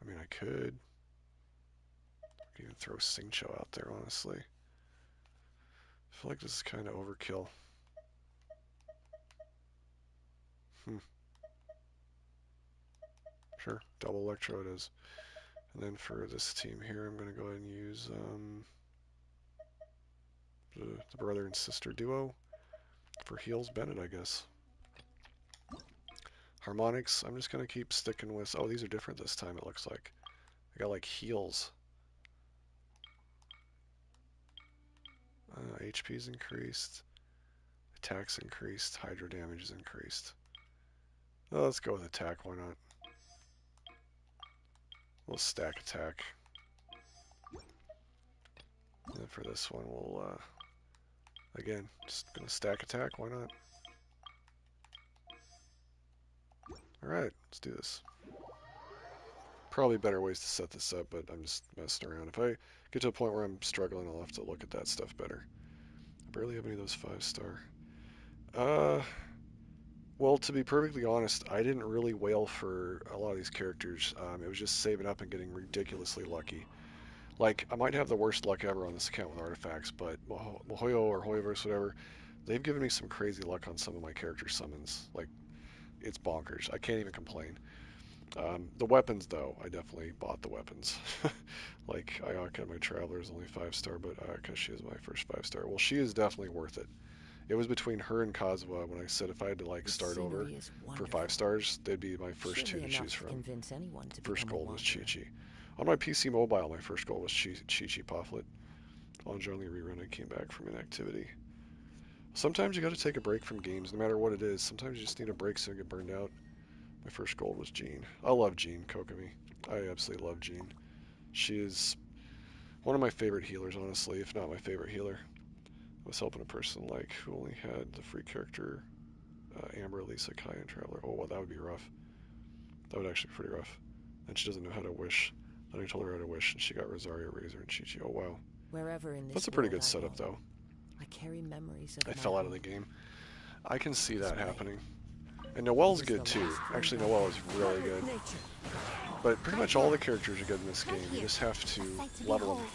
I mean, I could. I could even throw Singcho out there, honestly. I feel like this is kind of overkill. Sure, double Electro it is. And then for this team here, I'm going to go ahead and use the brother and sister duo for heals Bennett, I guess. Harmonics, I'm just going to keep sticking with... Oh, these are different this time, it looks like. I got, like, heals. HP's increased. Attack's increased. Hydro damage is increased. Well, let's go with attack, why not? We'll stack attack. And then for this one, we'll, again, just going to stack attack, why not? Alright, let's do this. Probably better ways to set this up, but I'm just messing around. If I get to a point where I'm struggling, I'll have to look at that stuff better. I barely have any of those 5-star. Well, to be perfectly honest, I didn't really wail for a lot of these characters. It was just saving up and getting ridiculously lucky. Like, I might have the worst luck ever on this account with artifacts, but Mohoyo or Hoyoverse, whatever, they've given me some crazy luck on some of my character summons. Like, it's bonkers. I can't even complain. The weapons, though, I definitely bought the weapons. Like, Ayaka, my Traveler, is only 5-star, but Ayaka, she is my first 5-star. Well, she is definitely worth it. It was between her and Kazuha when I said if I had to, like, start over for 5 stars, they'd be my first two to choose from. First goal was Chi-Chi. On my PC mobile, my first goal was Chi-Chi Pofflet. On Johnny Rerun, I came back from inactivity. Sometimes you gotta take a break from games, no matter what it is. Sometimes you just need a break so you get burned out. My first gold was Jean. I love Jean, Kokomi. I absolutely love Jean. She is one of my favorite healers, honestly, if not my favorite healer. I was helping a person like who only had the free character Amber, Lisa, Kai, and Traveler. Oh, well, that would be rough. That would actually be pretty rough. And she doesn't know how to wish. Then I told her how to wish, and she got Rosario, Razor, and Chi-Chi. Oh, wow. Wherever in this That's a pretty world good setup, though. I carry memories of I fell out of the game. I can see that happening. And Noelle's good too. Actually, Noelle is really One good. with nature. But pretty much all the characters are good in this game. You just have to level them.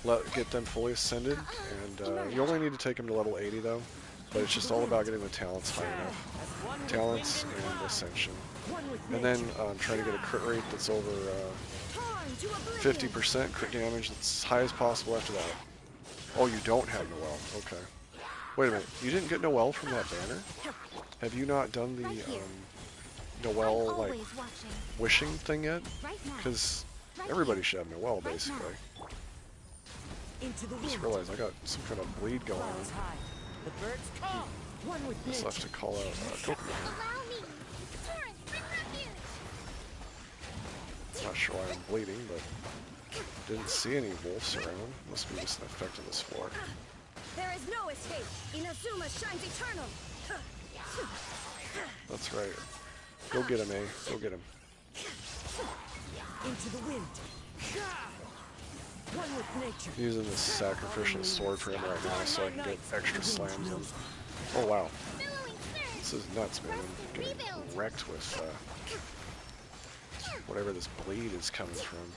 Like, get them fully ascended. And you only need to take them to level 80 though. But it's just all about getting the talents high enough. Talents and ascension. And then try to get a crit rate that's over 50% crit damage that's as high as possible after that. Oh, you don't have Noelle. Okay. Wait a minute. You didn't get Noelle from that banner? Have you not done the Noelle, like, wishing thing yet? Because everybody should have Noelle, basically. I just realized I got some kind of bleed going on. The birds call. One with Just have to call out Kokomo. Allow me. Turn, bring refuge. Not sure why I'm bleeding, but didn't see any wolves around. Must be just an effect of this floor. There is no escape. Inazuma shines eternal. That's right. Go get him, eh? Go get him. Into the wind. One with nature. Using this sacrificial sword for him right now so I can get extra slams in. Oh wow. This is nuts, man. I'm getting wrecked with whatever this bleed is coming from.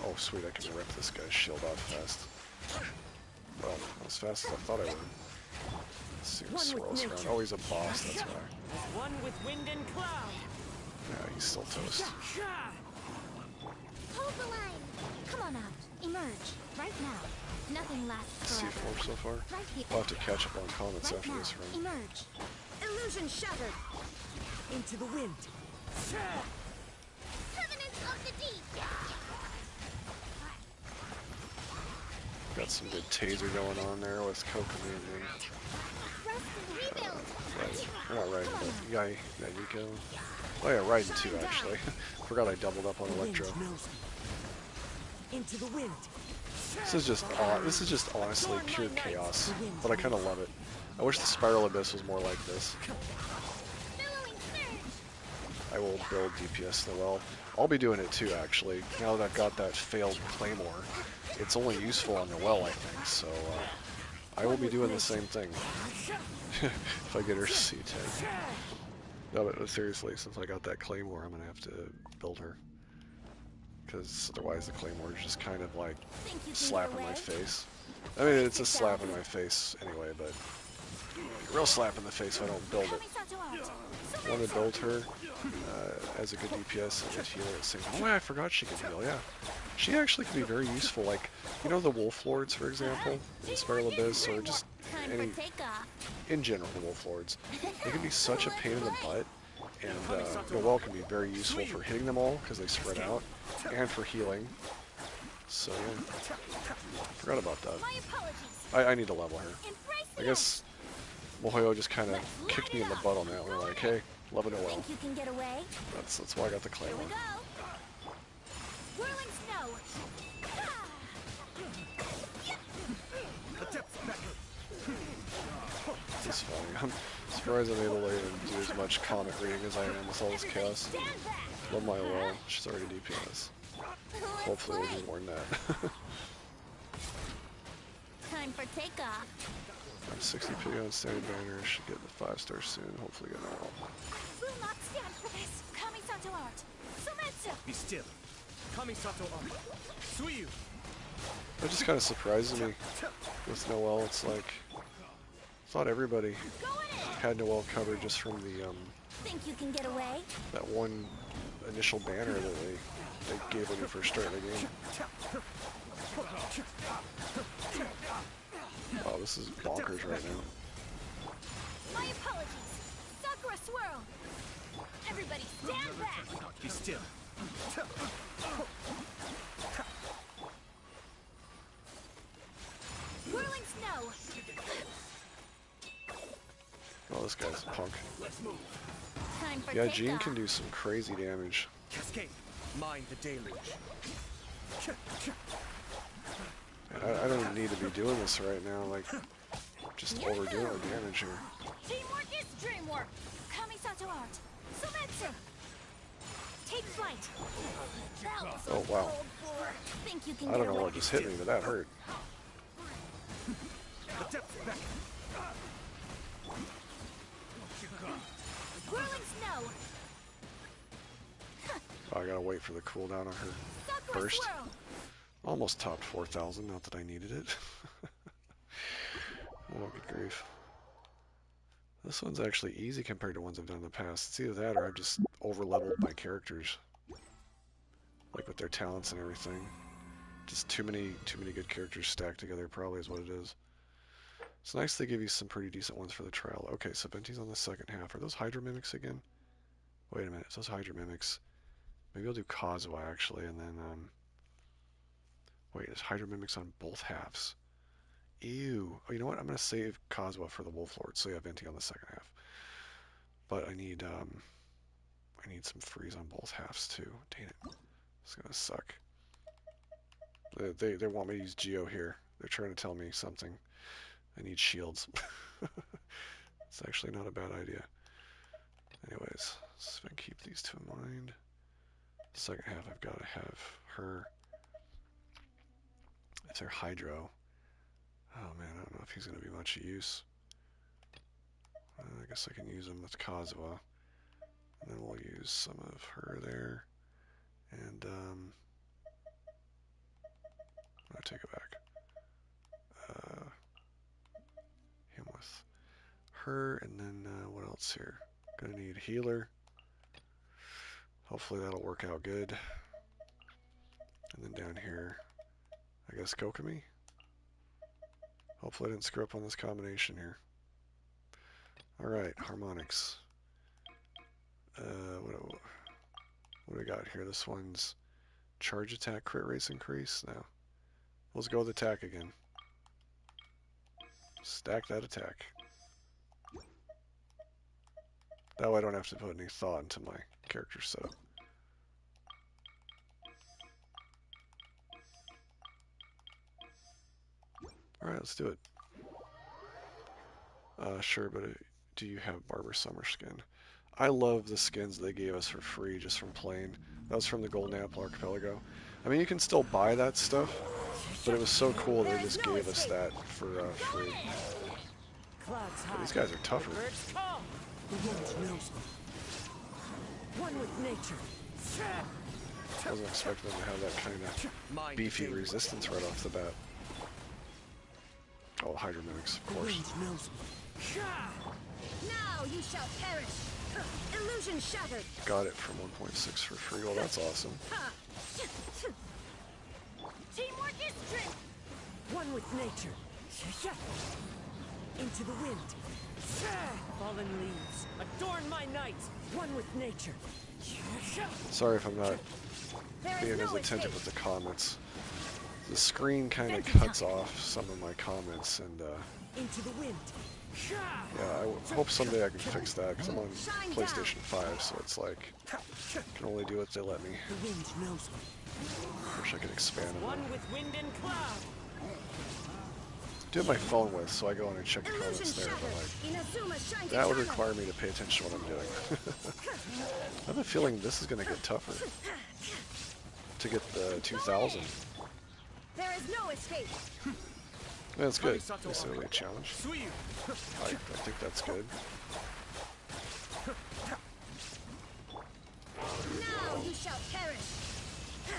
Oh sweet, I can rip this guy's shield off fast. Well, not as fast as I thought I would. Let's see what swirls around. Oh, he's a boss, that's why. One with wind and cloud. Yeah, he's still toast. Hold the line. Come on out. Emerge. Right now. Nothing lasts forever. C4 so far. Right here. We'll have to catch up on comments Right after now. this run. Emerge. Illusion shattered. Into the wind. Covenant of the deep. Got some good taser going on there with Kokomi and Rest and rebuild. right. We're not riding, but Yai, Nico. Oh yeah, riding too actually. Forgot I doubled up on Electro. Into the wind. This is just honestly pure chaos, but I kind of love it. I wish the Spiral Abyss was more like this. Billowing surge. I will build DPS Noelle. I'll be doing it too actually. Now that I've got that failed Claymore, it's only useful on Noelle I think, so I will be doing the same thing. If I get her to C10. No, but seriously, since I got that Claymore, I'm going to have to build her. Because otherwise the Claymore is just kind of like slap in my face. I mean, it's a slap in my face anyway, but a real slap in the face if I don't build it. I want to build her as a good DPS and good healer at the same time. Oh yeah, I forgot she could heal, yeah. She actually could be very useful, like, you know the Wolf Lords, for example, in Spiral Abyss, or just any, in general, the Wolf Lords. They can be such a pain in the butt, and Noelle can be very useful for hitting them all, because they spread out, and for healing. So, yeah. Forgot about that. I need to level her. I guess Mohoyo just kind of kicked me in the butt on that one, like, hey, level Noelle. That's why I got the Claymore. Whirling snow. It's funny. I'm surprised I'm able to do as much comic reading as I am with all this chaos. Love my Noelle. She's already DPS. Hopefully we'll do more than that. Time for takeoff. I'm 60 PO on standing banner. Should get the 5-star soon. Hopefully get Noelle. Will not stand for this. Kamisato art. Sumetsu. Be still. Kamisato art. Suiyu. That just kind of surprises me with Noelle. It's like, I thought everybody had Noelle covered just from the Think you can get away? that one initial banner that they gave when you first started the game. Wow, this is bonkers right now. My apologies. Sakura swirl. Everybody stand back. Be still. Whirling snow. Oh, this guy's a punk. Time for Yeah, takeoff. Jean can do some crazy damage. Cascade. Mind the deluge. I don't even need to be doing this right now, like, just overdoing the damage here. Teamwork is dreamwork. Kamisato art. Sumetsu. Take flight. Oh, wow. Think you can I get don't know away? what just hit me, but that hurt. The depth back. Whirling snow. Oh, I gotta wait for the cooldown on her Sakura burst. swirl. Almost topped 4,000, not that I needed it. Oh, good grief. This one's actually easy compared to ones I've done in the past. It's either that or I've just over-leveled my characters. Like with their talents and everything. Just too many good characters stacked together probably is what it is. It's nice they give you some pretty decent ones for the trial. Okay, so Venti's on the second half. Are those Hydro Mimics again? Wait a minute, it's those Hydro Mimics. Maybe I'll do Kazuha actually, and then, wait, is Hydro Mimics on both halves? Ew. Oh, you know what? I'm going to save Kazuha for the Wolf Lord, so yeah, Venti on the second half. But I need some freeze on both halves too. Dang it. It's going to suck. They want me to use Geo here. They're trying to tell me something. I need shields. It's actually not a bad idea. Anyways, so if I keep these two in mind. Second half, I've got to have her. If they're Hydro. Oh man, I don't know if he's going to be much use. I guess I can use him with Kazuha. And then we'll use some of her there. And, I take it back. Him with her, and then, what else here? Gonna need healer. Hopefully that'll work out good. And then down here, I guess Kokomi? Hopefully I didn't screw up on this combination here. Alright, harmonics. What do we got here? This one's charge attack, crit rates increase? No. Let's go with attack again. Stack that attack. That way I don't have to put any thought into my character setup. Alright, let's do it. Sure, but do you have Barber Summer skin? I love the skins they gave us for free just from playing. That was from the Golden Apple Archipelago. I mean, you can still buy that stuff, but it was so cool they just gave us that for free. But these guys are tougher. The wind knows me. One with nature. I wasn't expecting them to have that kind of beefy resistance right off the bat. Oh, Hydro Mimics, of course. The wind knows me. Now you shall perish. Illusion shattered. Got it from 1.6 for free. Well, that's awesome. Teamwork is strength. One with nature. Into the wind. Fallen leaves. Adorn my night. One with nature. Sorry if I'm not There is being no as attentive escape. with the comments. The screen kind of cuts off some of my comments, and Into the wind. yeah, I hope someday I can fix that, because I'm on PlayStation 5, so it's like, I can only do what they let me. The wind knows me. Wish I could expand on One that. with wind and cloud. Do it my phone with, so I go in and check the Illusion comments there, but like, shattered. Inazuma shines that would eternal. require me to pay attention to what I'm doing. I have a feeling this is going to get tougher. To get the 2,000. There is no escape. That's good. Nice early challenge. I think that's good. Now you shall perish.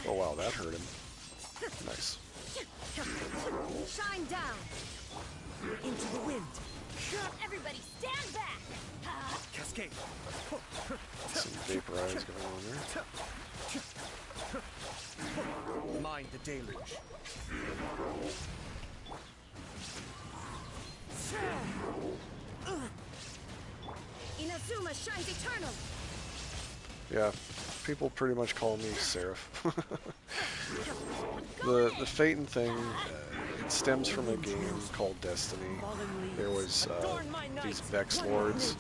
Oh wow, that hurt him. Nice. Shine down. Into the wind. Everybody stand back. Cascade. Some vaporize going on there. Mind the deluge. Inazuma shines eternal. Yeah, people pretty much call me Seraph. the Phaeton thing, it stems from a game called Destiny. There was these Vex Lords,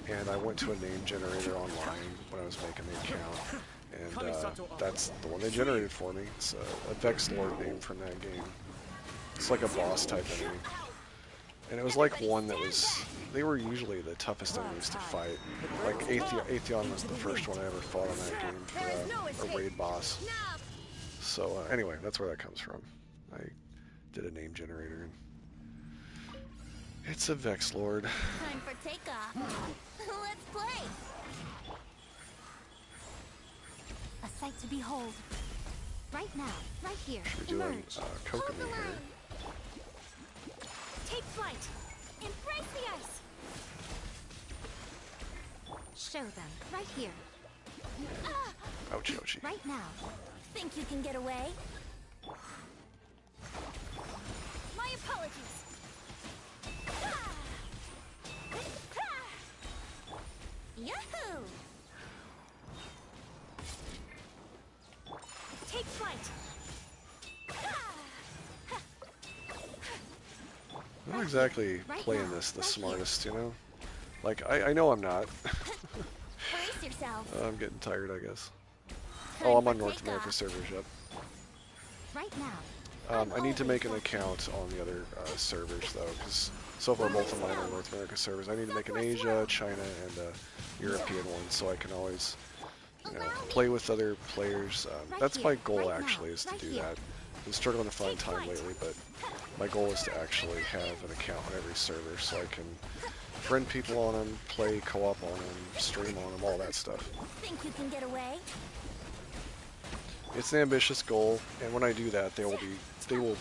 and I went to a name generator online when I was making the account, and that's the one they generated for me. It's a Vex Lord name from that game. It's like a boss type enemy. And it was like one that was, they were usually the toughest enemies to fight. Like Atheon was the first one I ever fought on that game for a raid boss. So anyway, that's where that comes from. I did a name generator. And it's a Vex Lord. Time for takeoff. Let's play. A sight to behold. Right now, right here. Should be doing Emerge. Kokomi Hold the here. line. Take flight. Embrace the ice. Show them. Right here. Ah! Ouchie, ouchie. Right now. Think you can get away? My apologies. Ah! Ah! Yahoo! Take flight. I'm not exactly Right playing now, this the right smartest, you know? Like, I know I'm not. Brace yourself. I'm getting tired, I guess. Time Oh, I'm for on North America takeoff. servers, yep. Right now. I need to make an account on the other servers, though, because so far both of mine are North America servers. I need to make an Asia, China, and European one, so I can always, you know, play with other players. That's my goal, actually, is to do that. I've been struggling to find time lately, but my goal is to actually have an account on every server, so I can friend people on them, play co-op on them, stream on them, all that stuff. Think you can get away? It's an ambitious goal, and when I do that, they will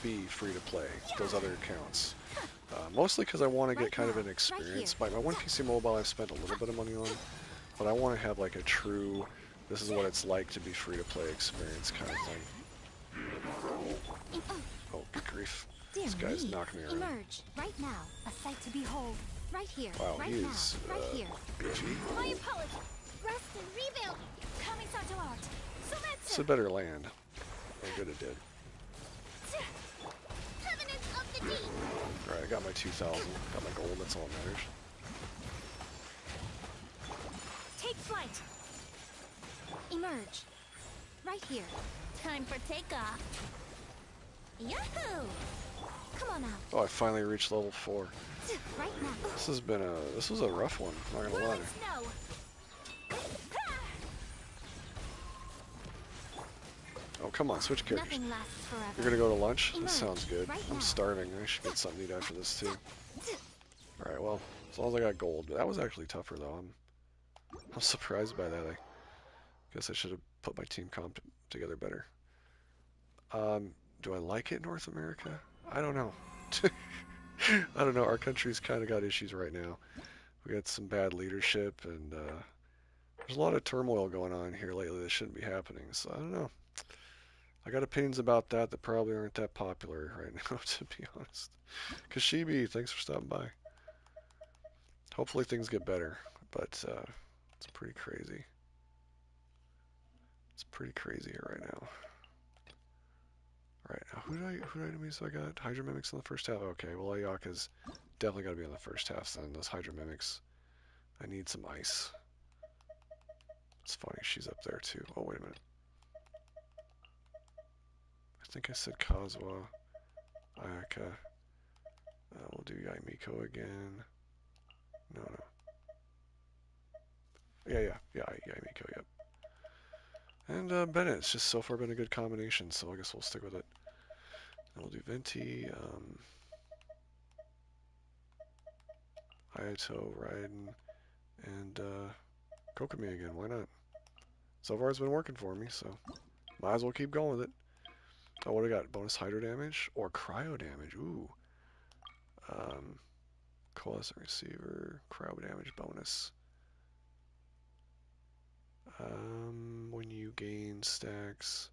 be free to play, those other accounts. Mostly because I want to get kind of an experience. My one PC Mobile I've spent a little bit of money on, but I want to have like a true, this is what it's like to be free to play experience kind of thing. Oh, good grief. Dear This guy's me. knocking me around. Emerge. Right now. A sight to behold. Right here. Wow, right he now. is Right here. beefy. My apologies. Rest and rebuild. Coming to art. It's a better land. Oh, good it did. Covenant of the deep. Alright, I got my 2,000. Got my gold, that's all that matters. Take flight. Emerge. Right here. Time for takeoff. Yahoo! Come on out. Oh, I finally reached level 4. Right now. This was a rough one, not gonna lie. Snow. Oh, come on, switch characters. Nothing lasts forever. You're gonna go to lunch? Emerge This sounds good. right I'm now. starving. I should get something to eat after this, too. Alright, well, as long as I got gold. But that was actually tougher, though. I'm surprised by that. I guess I should have put my team comp together better. Do I like it, North America? I don't know. I don't know. Our country's kind of got issues right now. We got some bad leadership, and there's a lot of turmoil going on here lately that shouldn't be happening. So I don't know. I got opinions about that probably aren't that popular right now, to be honest. Kashibi, thanks for stopping by. Hopefully things get better, but it's pretty crazy. It's pretty crazy here right now. Right now, who did I miss? So I got Hydra Mimics in the first half. Okay, well Ayaka's definitely got to be in the first half. Then those Hydra Mimics. I need some ice. It's funny, she's up there too. Oh wait a minute. I think I said Kazuha, Ayaka. We'll do Yaimiko again. No. Yeah, Yaimiko, yep. And Bennett, it's just so far been a good combination, so I guess we'll stick with it. And we'll do Venti, Ayato, Raiden, and Kokomi again, why not? So far it's been working for me, so might as well keep going with it. Oh, what do I got? Bonus hydro damage or cryo damage? Ooh. Coalescent receiver, cryo damage bonus. When you gain stacks.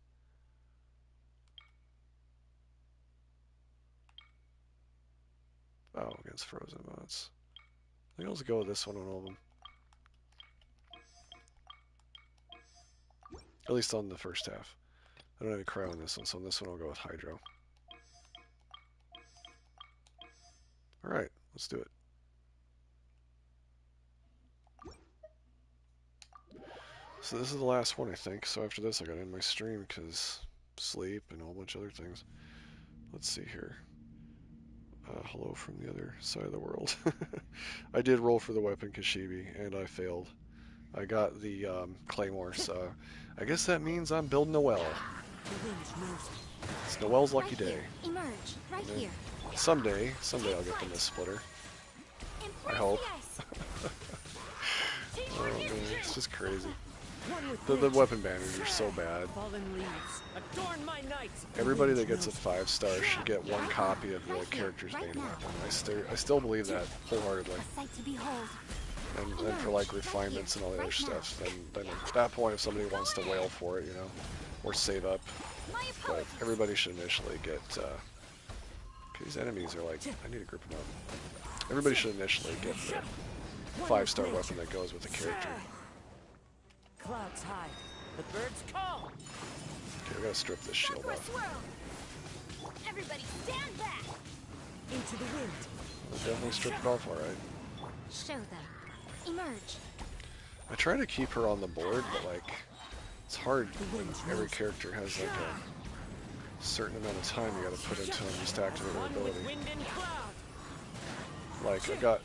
Oh, against frozen bots. I think I'll just go with this one on all of them. At least on the first half. I don't have any cryo on this one, so on this one I'll go with hydro. Alright, let's do it. So this is the last one, I think. So after this I gotta end my stream because sleep and a whole bunch of other things. Let's see here. Hello from the other side of the world. I did roll for the weapon Kashibi, and I failed. I got the Claymore, so I guess that means I'm building a well. It's Noel's lucky day. Emerge. Right here. Someday I'll get the Mistsplitter. I hope. Oh man. It's just crazy. One with The nature. weapon banners are so bad. Fallen leaves. Adorn my night. The Everybody wind that gets a knows 5-star should get one copy of the character's main weapon. I still believe that wholeheartedly. A sight to behold. And for like refinements and all the other stuff, then at that point, if somebody wants to wail for it, you know, or save up, but everybody should initially get. These enemies are like, I need to group them up. Everybody should initially get the 5-star weapon that goes with the character. Clouds high. The birds call. Okay, we gotta strip this shield For a off. swirl. Everybody stand back. Into the wind. We'll definitely strip it off, alright. Show them. Emerge. I try to keep her on the board, but like, it's hard when every character has like a certain amount of time you gotta put into them just to activate her One ability. with wind and cloud. Like, I've got,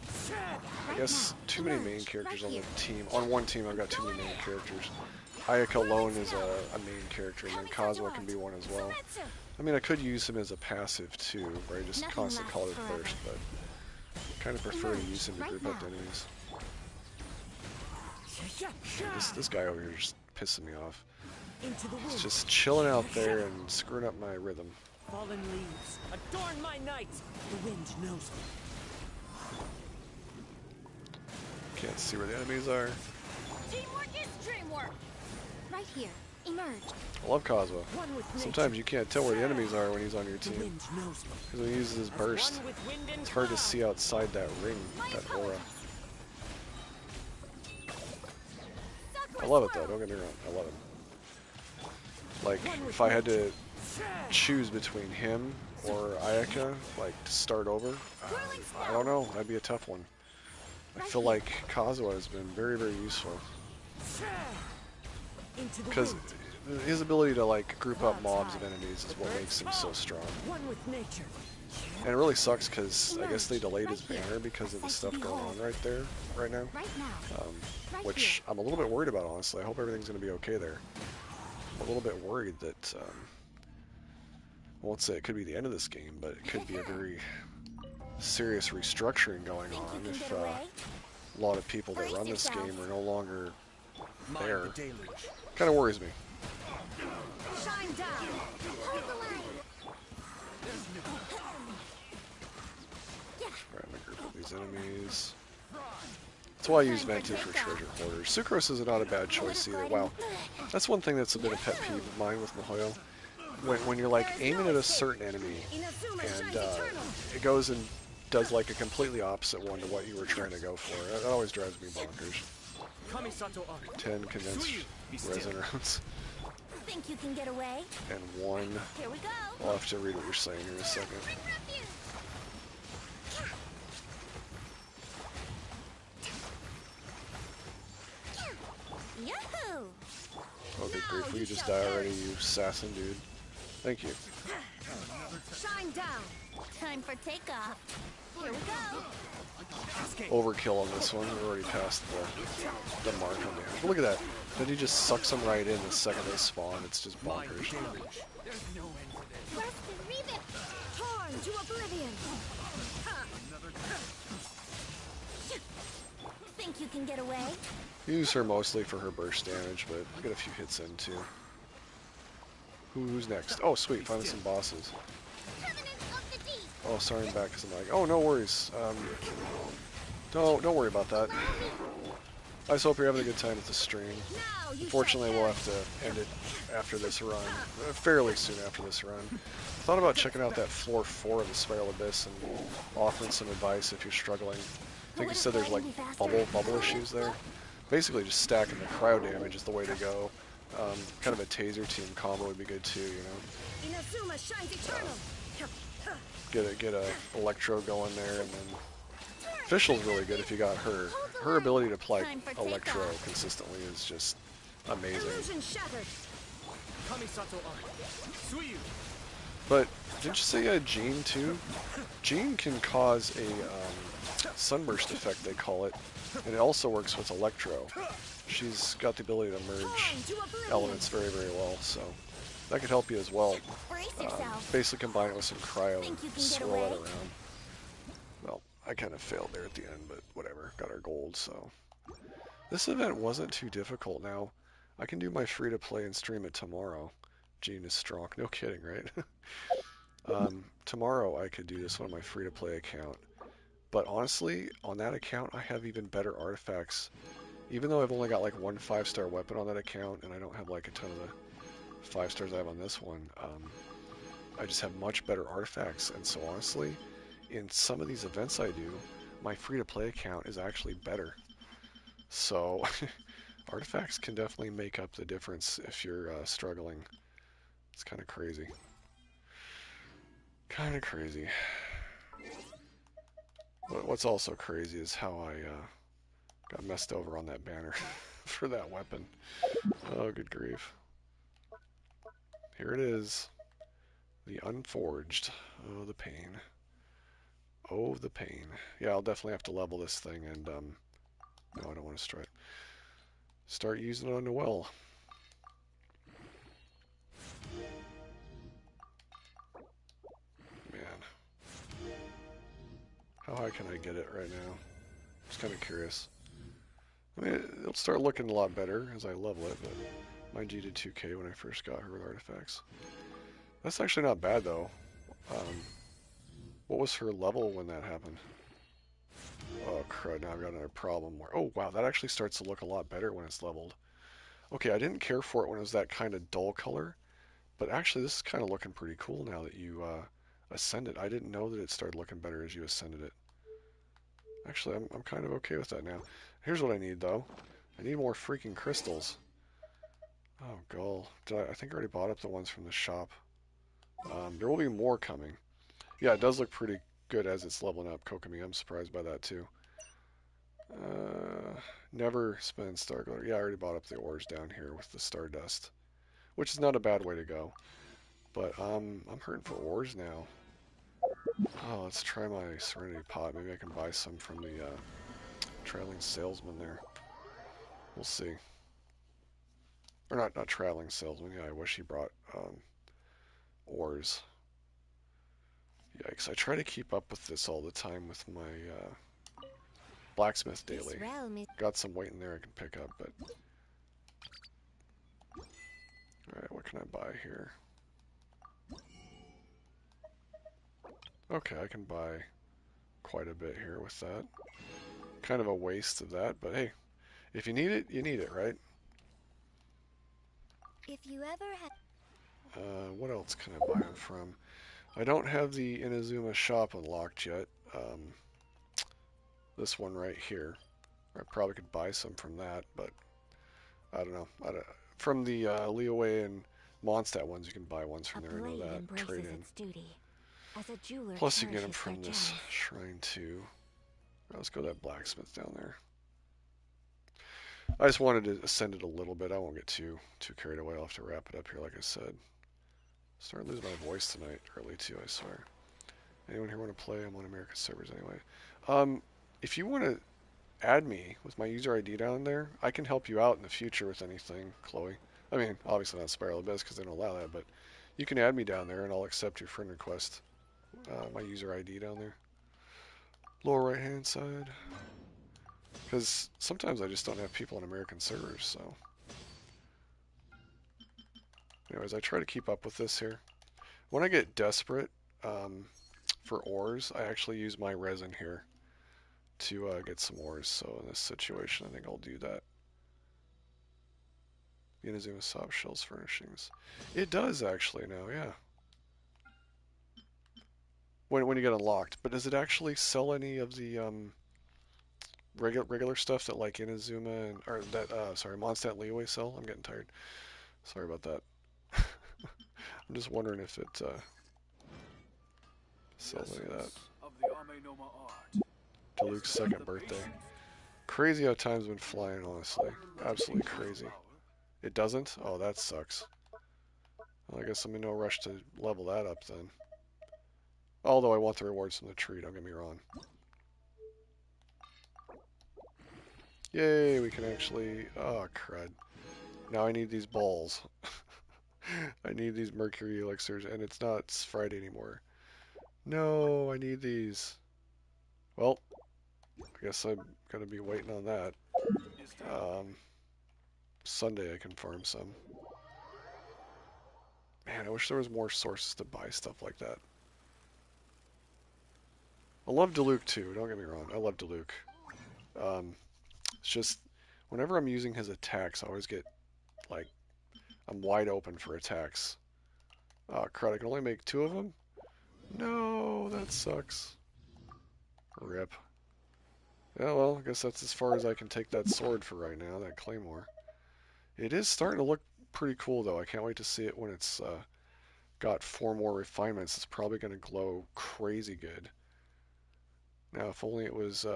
I guess, too many main characters on the team. On one team, I've got too many main characters. Ayaka alone is a main character, and then Kazuha can be one as well. I mean, I could use him as a passive too, where I just constantly call her first, but I kind of prefer to use him to group up enemies. This guy over here is just pissing me off. Into the He's wind. just chilling out there and screwing up my rhythm. Fallen leaves. Adorn my night. The wind knows me. Can't see where the enemies are. Teamwork is dreamwork. Right here. Emerge. I love Kazuha. One with nature. Sometimes you can't tell where the enemies are when he's on your The team. wind knows me. Because when he uses his As burst, one with wind and it's hard to cloud. see outside that ring, that aura. I love it though, don't get me wrong, I love it. Like, if I had to choose between him or Ayaka, like, to start over, I don't know, that'd be a tough one. I feel like Kazuha has been very, very useful. Into the Because wind. his ability to, like, group up mobs of enemies is what makes him so strong. One with nature. And it really sucks because I guess they delayed his banner because of the stuff going on right now. Right now. Which I'm a little bit worried about, honestly. I hope everything's going to be okay there. I'm a little bit worried that, I won't say it could be the end of this game, but it could be a very serious restructuring going on if a lot of people that run this game are no longer there. Kind of worries me. Shine down. Hold the line. Alright, I'm going to group up these enemies. That's why I use Vented for treasure hoarders. Sucrose is not a bad choice either. Wow. That's one thing that's a bit of pet peeve of mine with Mihoyo. When you're like aiming at a certain enemy and it goes and does like a completely opposite one to what you were trying to go for. That always drives me bonkers. 10 condensed resin rounds Think you can get away? and 1. Here we go. I'll have to read what you're saying here in a second. Bring refuge. Yahoo! Okay, grief, will you just die already, you assassin dude? Thank you. Shine down. Time for takeoff. Here we go. Overkill on this one. We're already past the mark on damage. But look at that. Then he just sucks them right in the second they spawn. It's just bonkers. Rest and revive. Torn to oblivion. Think you can get away? Use her mostly for her burst damage, but I get a few hits in too. Who's next? Oh, sweet. Finally some bosses. Covenant of the deep. Oh, sorry, I'm back because I'm like, oh, no worries. Don't worry about that. I just hope you're having a good time with the stream. Now you Unfortunately, we'll have to end it after this run, fairly soon after this run. Thought about checking out that floor 4 of the Spiral Abyss and offering some advice if you're struggling. I think you said there's like bubble issues there. Basically, just stacking the cryo damage is the way to go. Kind of a taser team combo would be good too, you know. Inazuma shines eternal. Get a electro going there, and then Fischl's really good if you got her. Her ability to apply electro consistently is just amazing. Illusion shattered. But didn't you say Jean too? Jean can cause a sunburst effect, they call it, and it also works with electro. She's got the ability to merge elements very, very well, so that could help you as well. Brace yourself. Basically combine it with some cryo Think you and can get swirl it away? around. Well, I kind of failed there at the end, but whatever. Got our gold, so. This event wasn't too difficult now. I can do my free-to-play and stream it tomorrow. Gene is strong. No kidding, right? Tomorrow I could do this on my free-to-play account. But honestly, on that account, I have even better artifacts. Even though I've only got like one 5-star weapon on that account, and I don't have like a ton of the 5 stars I have on this one, I just have much better artifacts. And so honestly, in some of these events I do, my free-to-play account is actually better. So artifacts can definitely make up the difference if you're struggling. It's kind of crazy. Kind of crazy. What's also crazy is how I got messed over on that banner for that weapon. Oh, good grief. Here it is. The Unforged. Oh, the pain. Oh, the pain. Yeah, I'll definitely have to level this thing and, no, I don't want to start using it on Noelle. Man. How high can I get it right now? Just kind of curious. I mean, it'll start looking a lot better as I level it, but my G did 2k when I first got her with artifacts. That's actually not bad, though. What was her level when that happened? Oh, crud, now I've got another problem. Oh, wow, that actually starts to look a lot better when it's leveled. Okay, I didn't care for it when it was that kind of dull color, but actually this is kind of looking pretty cool now that you ascend it. I didn't know that it started looking better as you ascended it. Actually, I'm kind of okay with that now. Here's what I need, though. I need more freaking crystals. Oh, gall. I think I already bought up the ones from the shop. There will be more coming. Yeah, it does look pretty good as it's leveling up, Kokomi. I'm surprised by that, too. Never spend star glitter. Yeah, I already bought up the ores down here with the stardust, which is not a bad way to go. But I'm hurting for ores now. Oh, let's try my Serenity Pot. Maybe I can buy some from the traveling salesman there. We'll see. Or not traveling salesman. Yeah, I wish he brought ores. Yikes, I try to keep up with this all the time with my blacksmith daily. Got some weight in there I can pick up, but... Alright, what can I buy here? Okay, I can buy quite a bit here with that. Kind of a waste of that, but hey, if you need it, you need it, right? If you ever had... What else can I buy them from? I don't have the Inazuma shop unlocked yet. This one right here. I probably could buy some from that, but I don't know. From the Leeway and Mondstadt ones, you can buy ones from there. I know that. Trade in. Plus, you get them from this shrine too. Right, let's go to that blacksmith down there. I just wanted to ascend it a little bit. I won't get too carried away. I'll have to wrap it up here, like I said. Starting to lose my voice tonight early too, I swear. Anyone here want to play? I'm on American servers anyway. If you want to add me with my user ID down there, I can help you out in the future with anything, Chloe. I mean, obviously not Spiral Abyss because they don't allow that, but you can add me down there and I'll accept your friend request. My user ID down there. Lower right hand side. Because sometimes I just don't have people on American servers, so. Anyways, I try to keep up with this here. When I get desperate for ores, I actually use my resin here to get some ores. So in this situation, I think I'll do that. Inazuma soft shells furnishings. It does actually now, yeah. When you get unlocked, but does it actually sell any of the regular stuff that like Inazuma and or that sorry Mondstadt Leeway sell? I'm getting tired. Sorry about that. I'm just wondering if it sells any of that. To Luke's second birthday. Crazy how time's been flying, honestly. Absolutely crazy. It doesn't? Oh, that sucks. Well, I guess I'm in no rush to level that up then. Although I want the rewards from the tree, don't get me wrong. Yay, we can actually... Oh, crud. Now I need these balls. I need these mercury elixirs, and it's not Friday anymore. No, I need these. Well, I guess I'm gonna be waiting on that. Sunday I can farm some. Man, I wish there was more sources to buy stuff like that. I love Diluc too, don't get me wrong. I love Diluc. It's just, whenever I'm using his attacks, I always get, like, I'm wide open for attacks. Oh, crud, I can only make 2 of them? No, that sucks. Rip. Yeah, well, I guess that's as far as I can take that sword for right now, that claymore. It is starting to look pretty cool, though. I can't wait to see it when it's got 4 more refinements. It's probably going to glow crazy good. Now, if only it was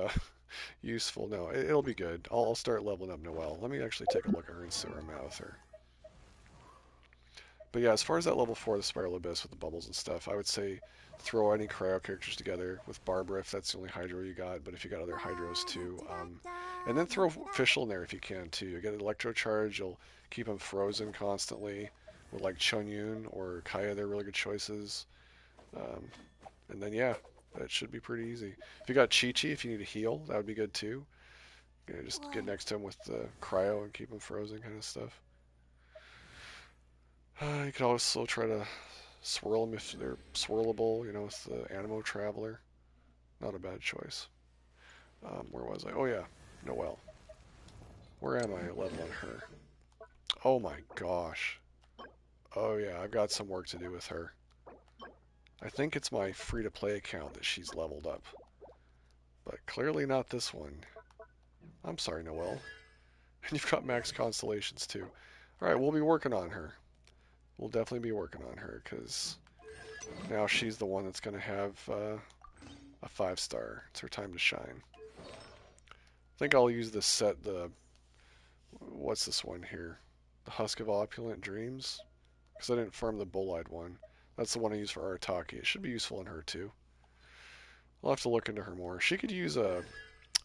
useful. No, it'll be good. I'll start leveling up Noelle. Let me actually take a look at her and see where I'm at with her. But yeah, as far as that level 4, the Spiral Abyss with the bubbles and stuff, I would say throw any cryo characters together with Barbara if that's the only Hydro you got, but if you got other Hydros too. And then throw Fischl in there if you can too. You get an Electro Charge, you'll keep them frozen constantly with like Chonyun or Kaya, they're really good choices. And then yeah, that should be pretty easy. If you got Chi-Chi, if you need a heal, that would be good too. You know, just get next to him with the cryo and keep him frozen kind of stuff. You could also try to swirl them if they're swirlable, you know, with the Animo Traveler. Not a bad choice. Where was I? Oh yeah, Noelle. Where am I leveling her? Oh my gosh. Oh yeah, I've got some work to do with her. I think it's my free-to-play account that she's leveled up. But clearly not this one. I'm sorry, Noelle. And you've got max constellations too. Alright, we'll be working on her. We'll definitely be working on her, because now she's the one that's going to have a 5-star. It's her time to shine. I think I'll use this set, what's this one here? The Husk of Opulent Dreams? Because I didn't farm the Bull-Eyed one. That's the one I use for Arataki. It should be useful in her too. I'll have to look into her more. She could use an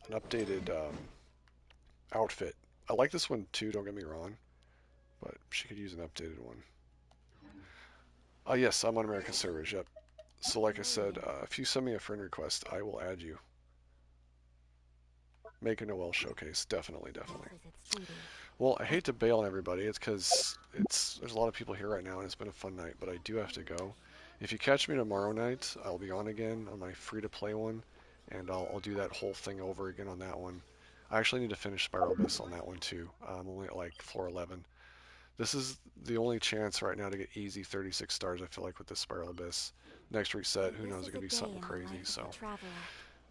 updated outfit. I like this one too, don't get me wrong. But she could use an updated one. Yes, I'm on American servers, yep. So like I said, if you send me a friend request, I will add you. Make a Noelle showcase, definitely. Well, I hate to bail on everybody. It's because there's a lot of people here right now, and it's been a fun night. But I do have to go. If you catch me tomorrow night, I'll be on again on my free-to-play one, and I'll do that whole thing over again on that one. I actually need to finish Spiral Abyss on that one too. I'm only at like floor 11. This is the only chance right now to get easy 36 stars. I feel like with this Spiral Abyss. Next reset, who knows? It could be something crazy. So.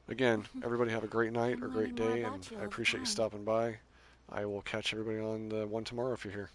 Again, everybody have a great night or great day, and I appreciate you stopping by. I will catch everybody on the one tomorrow if you're here.